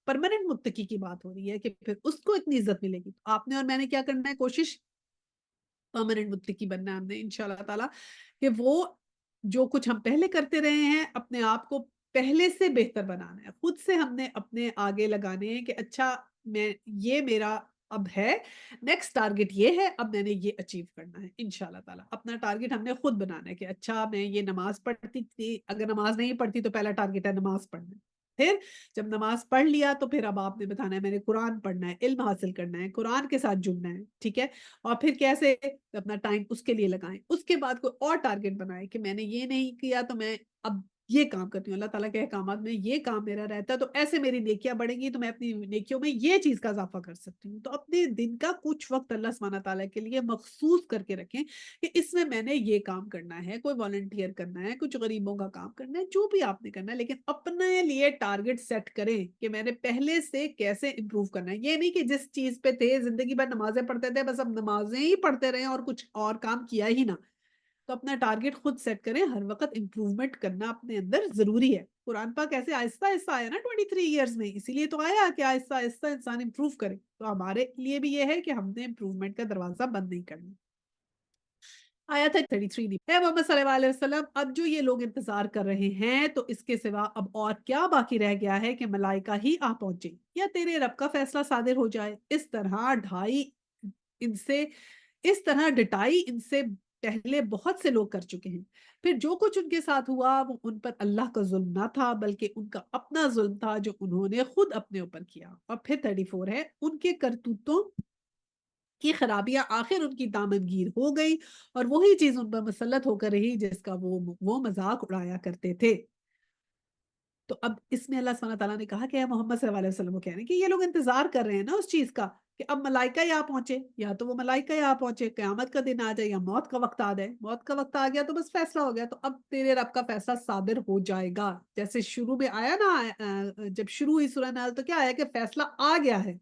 پرماننٹ متقی کی بات ہو رہی ہے کہ پھر اس کو اتنی عزت ملے گی۔ آپ نے اور میں نے کیا کرنا ہے؟ کوشش پرماننٹ متقی بننا ہے ہم نے انشاءاللہ تعالیٰ، کہ وہ جو کچھ ہم پہلے کرتے رہے ہیں اپنے آپ کو پہلے سے بہتر بنانا ہے، خود سے ہم نے اپنے آگے لگانے ہیں کہ اچھا میں یہ میرا اب ہے، نیکسٹ ٹارگٹ یہ ہے، اب میں نے یہ اچیو کرنا ہے انشاءاللہ تعالیٰ۔ اپنا ٹارگٹ ہم نے خود بنانا ہے کہ اچھا میں یہ نماز پڑھتی تھی، اگر نماز نہیں پڑھتی تو پہلا ٹارگٹ ہے نماز پڑھنا، پھر جب نماز پڑھ لیا تو پھر اب آپ نے بتانا ہے میں نے قرآن پڑھنا ہے، علم حاصل کرنا ہے، قرآن کے ساتھ جڑنا ہے، ٹھیک ہے، اور پھر کیسے اپنا ٹائم اس کے لیے لگائیں۔ اس کے بعد کوئی اور ٹارگٹ بنائیں کہ میں نے یہ نہیں کیا تو میں اب یہ کام کرتی ہوں، اللہ تعالیٰ کے احکامات میں یہ کام میرا رہتا ہے تو ایسے میری نیکیاں بڑھیں گی تو میں اپنی نیکیوں میں یہ چیز کا اضافہ کر سکتی ہوں۔ تو اپنے دن کا کچھ وقت اللہ سبحانہ تعالیٰ کے لیے مخصوص کر کے رکھیں کہ اس میں نے یہ کام کرنا ہے، کوئی والنٹیئر کرنا ہے، کچھ غریبوں کا کام کرنا ہے، جو بھی آپ نے کرنا ہے، لیکن اپنے لیے ٹارگٹ سیٹ کریں کہ میں نے پہلے سے کیسے امپروو کرنا ہے۔ یہ نہیں کہ جس چیز پہ تھے زندگی بھر نمازیں پڑھتے تھے بس اب نمازیں ہی پڑھتے رہے اور کچھ اور کام کیا ہی نہ۔ تو اپنا ٹارگٹ خود سیٹ کریں، ہر وقت امپروومنٹ کرنا اپنے اندر ضروری ہے۔ قرآن پاک ایسے آہستہ آہستہ آیا نا 23 ایئرز میں، اسی لیے تو آیا کہ آہستہ آہستہ انسان امپروو کرے۔ تو ہمارے لیے بھی یہ ہے کہ ہم نے امپروومنٹ کا دروازہ بند نہیں کرنا۔ آیت ہے 33 دی، اے محمد صلی اللہ علیہ وسلم، اب جو یہ لوگ انتظار کر رہے ہیں تو اس کے سوا اب اور کیا باقی رہ گیا ہے کہ ملائکہ ہی آ پہنچے یا تیرے رب کا فیصلہ صادر ہو جائے۔ ان سے اس طرح ڈٹائی ان سے پہلے بہت سے لوگ کر چکے ہیں، پھر جو کچھ ان کے ساتھ ہوا وہ ان پر اللہ کا ظلم نہ تھا بلکہ ان کا اپنا ظلم تھا جو انہوں نے خود اپنے اوپر کیا۔ اور پھر 34 ہے، ان کے کرتوتوں کی خرابیاں آخر ان کی دامنگیر ہو گئی اور وہی چیز ان پر مسلط ہو کر رہی جس کا وہ مذاق اڑایا کرتے تھے۔ تو اب اس میں اللہ سبحانہ تعالیٰ نے کہا کہ اے محمد صلی اللہ علیہ وسلم کو کہہ رہے ہیں کہ یہ لوگ انتظار کر رہے ہیں نا اس چیز کا کہ اب ملائکہ یہاں پہنچے، یا تو وہ ملائکہ یہاں پہنچے، قیامت کا دن آ جائے یا موت کا وقت آ جائے۔ موت کا وقت آ گیا تو بس فیصلہ ہو گیا، تو اب تیرے رب کا فیصلہ صادر ہو جائے گا۔ جیسے شروع میں آیا نا، جب شروع ہوئی سورہ نحل تو کیا آیا کہ فیصلہ آ گیا ہے،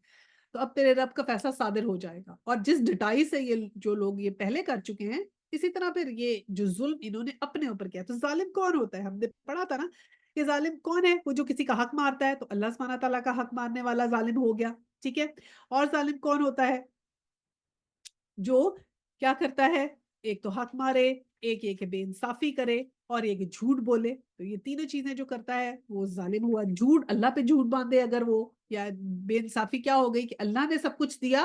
تو اب تیرے رب کا فیصلہ صادر ہو جائے گا۔ اور جس ڈٹائی سے یہ جو لوگ یہ پہلے کر چکے ہیں، اسی طرح پھر یہ جو ظلم انہوں نے اپنے اوپر کیا، تو ظالم کون ہوتا ہے؟ ہم نے پڑھا تھا نا کہ ظالم کون ہے؟ وہ جو کسی کا حق مارتا ہے، تو اللہ سبحانہ تعالیٰ کا حق مارنے والا ظالم ہو گیا، ٹھیک ہے۔ اور ظالم کون ہوتا ہے؟ جو کیا کرتا ہے؟ ایک تو حق مارے، ایک یہ کہ بے انصافی کرے، اور ایک جھوٹ بولے۔ تو یہ تینوں چیزیں جو کرتا ہے وہ ظالم ہوا۔ جھوٹ، اللہ پہ جھوٹ باندھے اگر وہ، یا بے انصافی کیا ہو گئی کہ اللہ نے سب کچھ دیا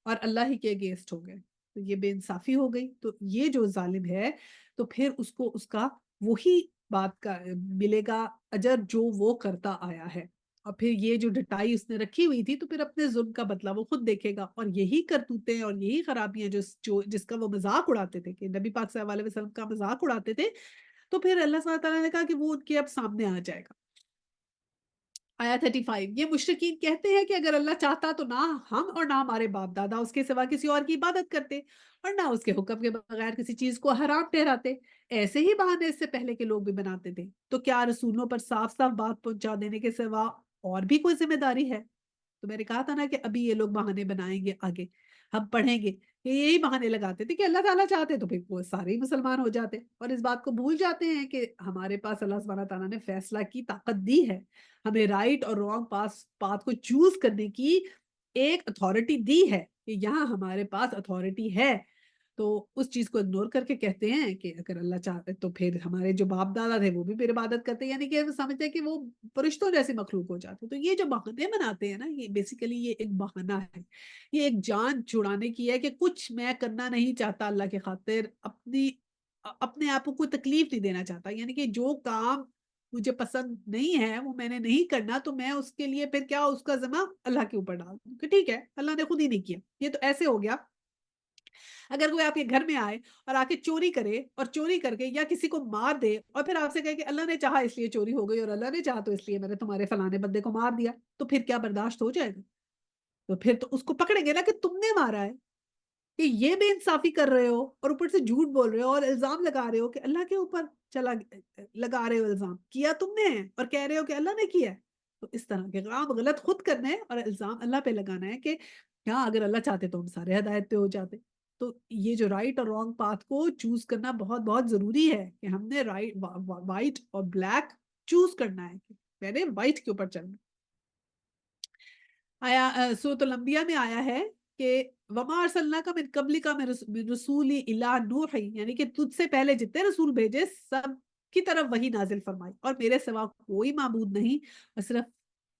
اور اللہ ہی کے اگینسٹ ہو گئے، تو یہ بے انصافی ہو گئی۔ تو یہ جو ظالم ہے تو پھر اس کو اس کا وہی بات کا ملے گا اجر جو وہ کرتا آیا ہے۔ اور پھر یہ جو ڈٹائی اس نے رکھی ہوئی تھی تو پھر اپنے ظلم کا بدلہ وہ خود دیکھے گا، اور یہی کرتوتیں اور یہی خرابیاں جس کا وہ مذاق اڑاتے تھے کہ نبی پاک صلی اللہ علیہ وسلم کا مذاق اڑاتے تھے، تو پھر اللہ سبحانہ تعالیٰ نے کہا کہ وہ ان کے اب سامنے آ جائے گا۔ آیا 35، یہ مشرکین کہتے ہیں کہ اگر اللہ چاہتا تو نہ ہم اور نہ ہمارے باپ دادا اس کے سوا کسی اور کی عبادت کرتے اور نہ اس کے حکم کے بغیر کسی چیز کو حرام ٹھہراتے، ایسے ہی بہانے اس سے پہلے کے لوگ بھی بناتے تھے، تو کیا رسولوں پر صاف صاف بات پہنچا دینے کے سوا اور بھی کوئی ذمہ داری ہے؟ تو میں نے کہا تھا نا کہ ابھی یہ لوگ بہانے بنائیں گے، آگے ہم پڑھیں گے یہ یہی بہانے لگاتے تھے کہ اللہ تعالیٰ چاہتے تو پھر وہ سارے ہی مسلمان ہو جاتے، اور اس بات کو بھول جاتے ہیں کہ ہمارے پاس اللہ سبحانہ تعالیٰ نے فیصلہ کی طاقت دی ہے، ہمیں رائٹ اور رانگ پاتھ کو چوز کرنے کی ایک اتھارٹی دی ہے کہ یہاں ہمارے پاس اتھارٹی ہے۔ تو اس چیز کو اگنور کر کے کہتے ہیں کہ اگر اللہ چاہتے تو پھر ہمارے جو باپ دادا تھے وہ بھی پھر عبادت کرتے، یعنی کہ وہ سمجھتے ہیں کہ وہ فرشتوں جیسی مخلوق ہو جاتے۔ تو یہ جو بہانے بناتے ہیں نا، یہ بیسیکلی یہ ایک بہانہ ہے، یہ ایک جان چھڑانے کی ہے کہ کچھ میں کرنا نہیں چاہتا اللہ کی خاطر، اپنے آپ کو کوئی تکلیف نہیں دینا چاہتا، یعنی کہ جو کام مجھے پسند نہیں ہے وہ میں نے نہیں کرنا، تو میں اس کے لیے پھر کیا اس کا ذمہ اللہ کے اوپر ڈال دوں کہ ٹھیک ہے اللہ نے خود ہی نہیں کیا۔ یہ تو ایسے ہو گیا اگر کوئی آپ کے گھر میں آئے اور آ کے چوری کرے اور چوری کر کے یا کسی کو مار دے اور پھر آپ سے کہے کہ اللہ نے چاہا اس لیے چوری ہو گئی اور اللہ نے چاہا تو اس لیے میں نے تمہارے فلانے بندے کو مار دیا، تو پھر کیا برداشت ہو جائے گا؟ تو پھر تو اس کو پکڑیں گے نا کہ تم نے مارا ہے، کہ یہ بے انصافی کر رہے ہو اور اوپر سے جھوٹ بول رہے ہو اور الزام لگا رہے ہو کہ اللہ کے اوپر چلا لگا رہے ہو الزام، کیا تم نے ہے اور کہہ رہے ہو کہ اللہ نے کیا ہے۔ تو اس طرح کے کام غلط خود کرنا ہے اور الزام اللہ پہ لگانا ہے کہ ہاں اگر اللہ چاہتے تو ہم سارے ہدایت پہ ہو جاتے۔ تو یہ جو رائٹ اور رانگ پاتھ کو چوز کرنا بہت بہت ضروری ہے کہ ہم نے رائٹ وائٹ اور بلیک چوز کرنا ہے کہ میں نے وائٹ کے اوپر چلنا۔ آیا سورۃ الانبیاء میں آیا ہے کہ وما ارسلناک من قبلک من رسول الا نوحی، یعنی کہ تجھ سے پہلے جتنے رسول بھیجے سب کی طرف وہی نازل فرمائی اور میرے سوا کوئی معبود نہیں، اور صرف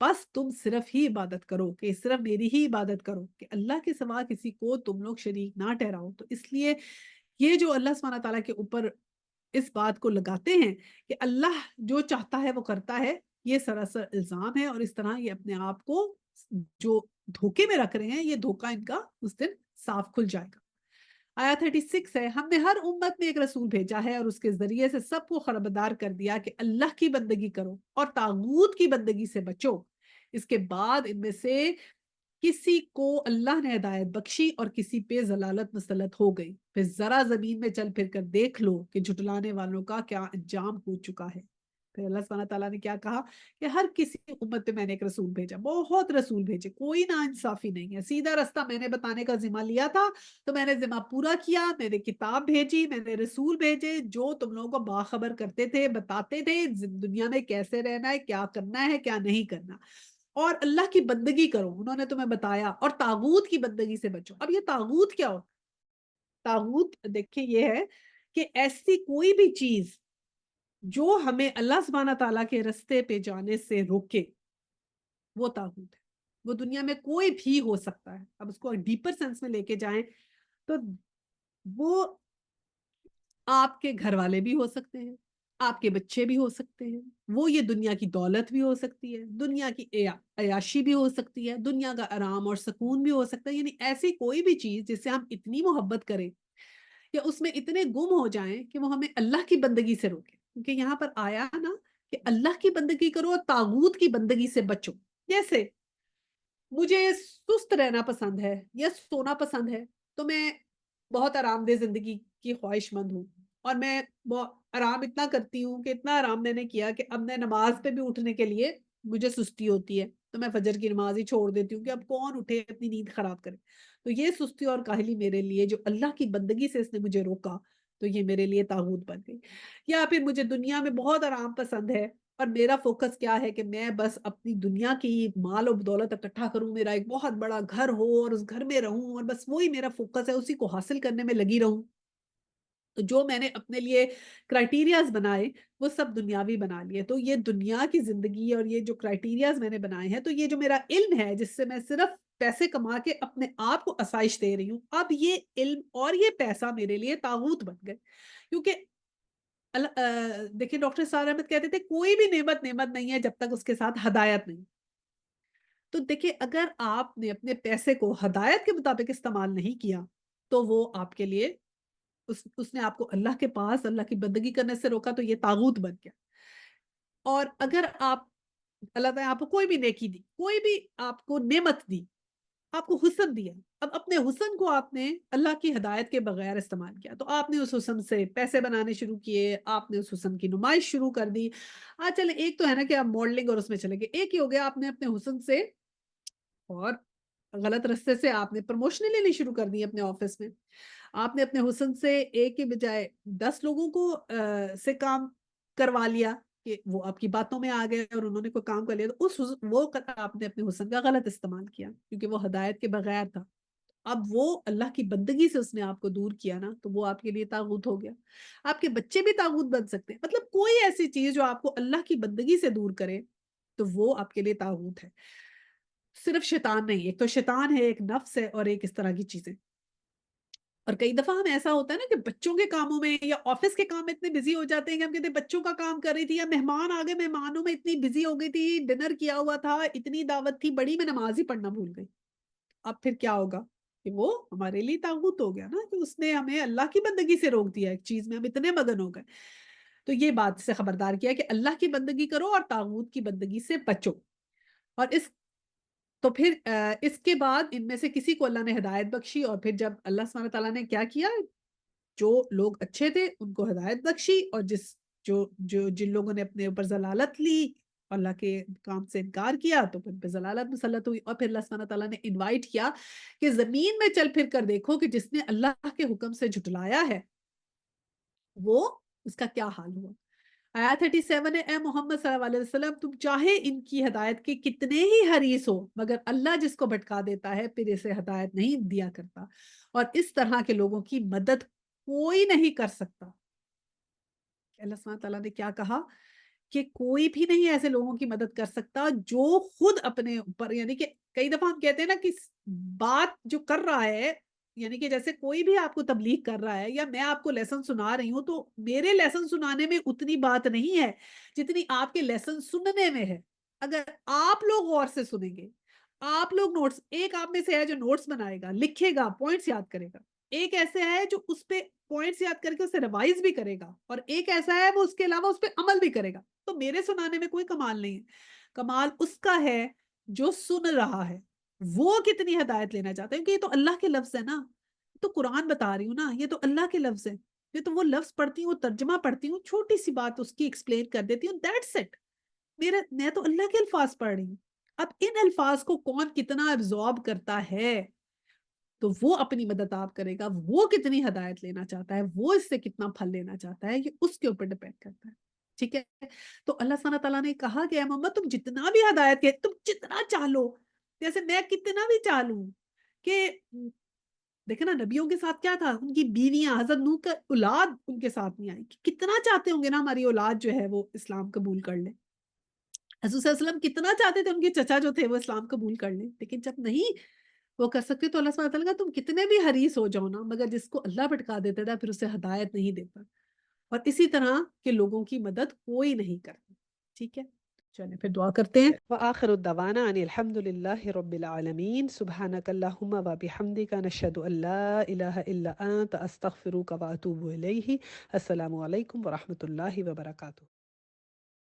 بس تم صرف ہی عبادت کرو، کہ صرف میری ہی عبادت کرو، کہ اللہ کے سوا کسی کو تم لوگ شریک نہ ٹھہراؤ۔ تو اس لیے یہ جو اللہ سبحانہ تعالیٰ کے اوپر اس بات کو لگاتے ہیں کہ اللہ جو چاہتا ہے وہ کرتا ہے، یہ سراسر الزام ہے، اور اس طرح یہ اپنے آپ کو جو دھوکے میں رکھ رہے ہیں یہ دھوکا ان کا اس دن صاف کھل جائے گا۔ آیا 36 ہے، ہم نے ہر امت میں ایک رسول بھیجا ہے اور اس کے ذریعے سے سب کو خبردار کر دیا کہ اللہ کی بندگی کرو اور طاغوت کی بندگی سے بچو۔ اس کے بعد ان میں سے کسی کو اللہ نے ہدایت بخشی اور کسی پہ ضلالت مسلط ہو گئی، پھر ذرا زمین میں چل پھر کر دیکھ لو کہ جھٹلانے والوں کا کیا انجام ہو چکا ہے۔ پھر اللہ سبحانہ تعالیٰ نے کیا کہا کہ ہر کسی امت پہ میں نے ایک رسول بھیجا، بہت رسول بھیجے، کوئی نا انصافی نہیں ہے، سیدھا راستہ میں نے بتانے کا ذمہ لیا تھا تو میں نے ذمہ پورا کیا، میں نے کتاب بھیجی، میں نے رسول بھیجے جو تم لوگوں کو باخبر کرتے تھے، بتاتے تھے دنیا میں کیسے رہنا ہے، کیا کرنا ہے کیا نہیں کرنا، اور اللہ کی بندگی کرو انہوں نے تمہیں بتایا، اور طاغوت کی بندگی سے بچو۔ اب یہ طاغوت کیا ہوتا ہے؟ طاغوت دیکھیں یہ ہے کہ ایسی کوئی بھی چیز جو ہمیں اللہ سبحانہ تعالیٰ کے رستے پہ جانے سے روکے وہ طاغوت ہے۔ وہ دنیا میں کوئی بھی ہو سکتا ہے، اب اس کو ڈیپر سینس میں لے کے جائیں تو وہ آپ کے گھر والے بھی ہو سکتے ہیں، آپ کے بچے بھی ہو سکتے ہیں، وہ یہ دنیا کی دولت بھی ہو سکتی ہے، دنیا کی عیاشی بھی ہو سکتی ہے، دنیا کا آرام اور سکون بھی ہو سکتا ہے، یعنی ایسی کوئی بھی چیز جس سے ہم اتنی محبت کریں یا اس میں اتنے گم ہو جائیں کہ وہ ہمیں اللہ کی بندگی سے روکے، کیونکہ یہاں پر آیا نا کہ اللہ کی بندگی کرو اور طاغوت کی بندگی سے بچو۔ جیسے مجھے سست رہنا پسند ہے یا سونا پسند ہے تو میں بہت آرام دہ زندگی کی خواہش مند ہوں، اور میں آرام اتنا کرتی ہوں کہ اتنا آرام میں نے کیا کہ اب میں نماز پہ بھی اٹھنے کے لیے مجھے سستی ہوتی ہے، تو میں فجر کی نماز ہی چھوڑ دیتی ہوں کہ اب کون اٹھے اپنی نیند خراب کرے۔ تو یہ سستی اور کاہلی میرے لیے جو اللہ کی بندگی سے اس نے مجھے روکا تو یہ میرے لیے طاغوت بن گئی۔ یا پھر مجھے دنیا میں بہت آرام پسند ہے اور میرا فوکس کیا ہے کہ میں بس اپنی دنیا کی مال و دولت اکٹھا کروں، میرا ایک بہت بڑا گھر ہو اور اس گھر میں رہوں اور بس وہی میرا فوکس ہے، اسی کو حاصل کرنے میں لگی رہوں۔ تو جو میں نے اپنے لیے کرائٹیریاز بنائے وہ سب دنیاوی بنا لیے، تو یہ دنیا کی زندگی اور یہ جو کرائٹیریاز میں نے بنائے ہیں، تو یہ جو میرا علم ہے جس سے میں صرف پیسے کما کے اپنے آپ کو آسائش دے رہی ہوں، اب یہ علم اور یہ پیسہ میرے لیے طاغوت بن گئے۔ کیونکہ دیکھیں ڈاکٹر سارا احمد کہتے تھے کوئی بھی نعمت نعمت نہیں ہے جب تک اس کے ساتھ ہدایت نہیں۔ تو دیکھیں اگر آپ نے اپنے پیسے کو ہدایت کے مطابق استعمال نہیں کیا تو وہ آپ کے لیے اس نے آپ کو اللہ کے پاس اللہ کی بندگی کرنے سے روکا تو یہ طاغوت بن گیا۔ اور اگر آپ اللہ تعالیٰ نے آپ کو کوئی بھی نیکی دی، کوئی بھی آپ کو نعمت دی، آپ کو حسن دیا، اب اپنے حسن کو آپ نے اللہ کی ہدایت کے بغیر استعمال کیا تو آپ نے اس حسن سے پیسے بنانے شروع کیے، آپ نے اس حسن کی نمائش شروع کر دی۔ چلیں ایک تو ہے نا کہ آپ ماڈلنگ اور اس میں چلے گئے، ایک ہی ہو گیا آپ نے اپنے حسن سے اور غلط رستے سے آپ نے پروموشن لینی شروع کر دی اپنے آفس میں، آپ نے اپنے حسن سے ایک کے بجائے 10 لوگوں کو سے کام کروا لیا کہ وہ آپ کی باتوں میں آ گئے اور انہوں نے کوئی کام کر لیا، تو آپ نے اپنے حسن کا غلط استعمال کیا کیونکہ وہ ہدایت کے بغیر تھا۔ اب وہ اللہ کی بندگی سے اس نے آپ کو دور کیا نا، تو وہ آپ کے لیے طاغوت ہو گیا۔ آپ کے بچے بھی طاغوت بن سکتے ہیں، مطلب کوئی ایسی چیز جو آپ کو اللہ کی بندگی سے دور کرے تو وہ آپ کے لیے طاغوت ہے۔ صرف شیطان نہیں، ایک تو شیطان ہے، ایک نفس ہے اور ایک اس طرح کی چیزیں۔ اور کئی دفعہ ہم ایسا ہوتا ہے نا کہ بچوں کے کاموں میں یا آفس کے کام میں اتنے بزی ہو جاتے ہیں کہ ہم کہتے ہیں بچوں کا کام کر رہی تھی یا مہمان آ گئے، مہمانوں میں اتنی بزی ہو گئی تھی، ڈنر کیا ہوا تھا، اتنی دعوت تھی بڑی، میں نماز ہی پڑھنا بھول گئی۔ اب پھر کیا ہوگا کہ وہ ہمارے لیے طاغوت ہو گیا نا، کہ اس نے ہمیں اللہ کی بندگی سے روک دیا، ایک چیز میں ہم اتنے مگن ہو گئے۔ تو یہ بات سے خبردار کیا کہ اللہ کی بندگی کرو اور طاغوت کی بندگی سے بچو۔ اور تو پھر اس کے بعد ان میں سے کسی کو اللہ نے ہدایت بخشی، اور پھر جب اللہ سبحانہ تعالیٰ نے کیا کیا، جو لوگ اچھے تھے ان کو ہدایت بخشی، اور جن لوگوں نے اپنے اوپر ضلالت لی، اللہ کے کام سے انکار کیا، تو پھر ضلالت مسلط ہوئی، اور پھر اللہ سبحانہ تعالیٰ نے انوائٹ کیا کہ زمین میں چل پھر کر دیکھو کہ جس نے اللہ کے حکم سے جھٹلایا ہے وہ اس کا کیا حال ہوا۔ آیت 37 ہے، اے محمد صلی اللہ علیہ وسلم تم چاہے ان کی ہدایت کے کتنے ہی حریص ہو، مگر اللہ جس کو بھٹکا دیتا ہے پھر اسے ہدایت نہیں دیا کرتا، اور اس طرح کے لوگوں کی مدد کوئی نہیں کر سکتا۔ اللہ سبحانہ تعالیٰ نے کیا کہا کہ کوئی بھی نہیں ایسے لوگوں کی مدد کر سکتا جو خود اپنے اوپر، یعنی کہ کئی دفعہ ہم کہتے ہیں نا کہ بات جو کر رہا ہے، یعنی کہ جیسے کوئی بھی آپ کو تبلیغ کر رہا ہے یا میں آپ کو لیسن سنا رہی ہوں، تو میرے لیسن سنانے میں اتنی بات نہیں ہے جتنی آپ کے لیسن سننے میں ہے۔ اگر آپ لوگ غور سے سنیں گے، آپ لوگ نوٹس، ایک آپ میں سے ہے جو نوٹس بنائے گا، لکھے گا، پوائنٹس یاد کرے گا، ایک ایسا ہے جو اس پہ پوائنٹس یاد کر کے اسے ریوائز بھی کرے گا، اور ایک ایسا ہے وہ اس کے علاوہ اس پہ عمل بھی کرے گا۔ تو میرے سنانے میں کوئی کمال نہیں ہے، کمال اس کا ہے جو سن رہا ہے، وہ کتنی ہدایت لینا چاہتا ہے، کیونکہ یہ تو اللہ کے لفظ ہے نا، تو قرآن بتا رہی ہوں نا، یہ تو اللہ کے لفظ ہے، یہ تو وہ لفظ پڑھتی ہوں، ترجمہ پڑھتی ہوں، چھوٹی سی بات اس کی ایکسپلین کر دیتی ہوں، دیٹس اٹ۔ میں تو اللہ کے الفاظ پڑھ رہی ہوں۔ اب ان الفاظ کو کون کتنا ابزارب کرتا ہے تو وہ اپنی مدد آپ کرے گا، وہ کتنی ہدایت لینا چاہتا ہے، وہ اس سے کتنا پھل لینا چاہتا ہے، یہ اس کے اوپر ڈیپینڈ کرتا ہے۔ ٹھیک ہے؟ تو اللہ سبحانہ تعالیٰ نے کہا کہ اے محمد تم جتنا بھی ہدایت کے، تم جتنا چاہ لو، جیسے میں کتنا بھی چاہ لوں کہ دیکھیں نا نبیوں کے ساتھ کیا تھا، ان کی بیویاں، حضرت نوح کا اولاد ان کے ساتھ نہیں آئی، کہ کتنا چاہتے ہوں گے نا ہماری اولاد جو ہے وہ اسلام قبول کر لے۔ حضور صلی اللہ علیہ وسلم کتنا چاہتے تھے ان کے چچا جو تھے وہ اسلام قبول کر لیں، لیکن جب نہیں وہ کر سکتے تو اللہ سبحانہ وتعالیٰ کا تم کتنے بھی حریص ہو جاؤ نا، مگر جس کو اللہ بھٹکا دیتا تھا پھر اسے ہدایت نہیں دیتا، اور اسی طرح کے لوگوں کی مدد کوئی نہیں کرتا۔ ٹھیک ہے، چلیں پھر دعا کرتے ہیں۔ وآخر الدعوانا ان الحمد للہ رب العالمین، سبحانک اللہم و بحمدک، نشہد ان لا الہ الا انت، استغفرک و اتوب الیہ۔ السلام علیکم ورحمۃ اللہ وبرکاتہ۔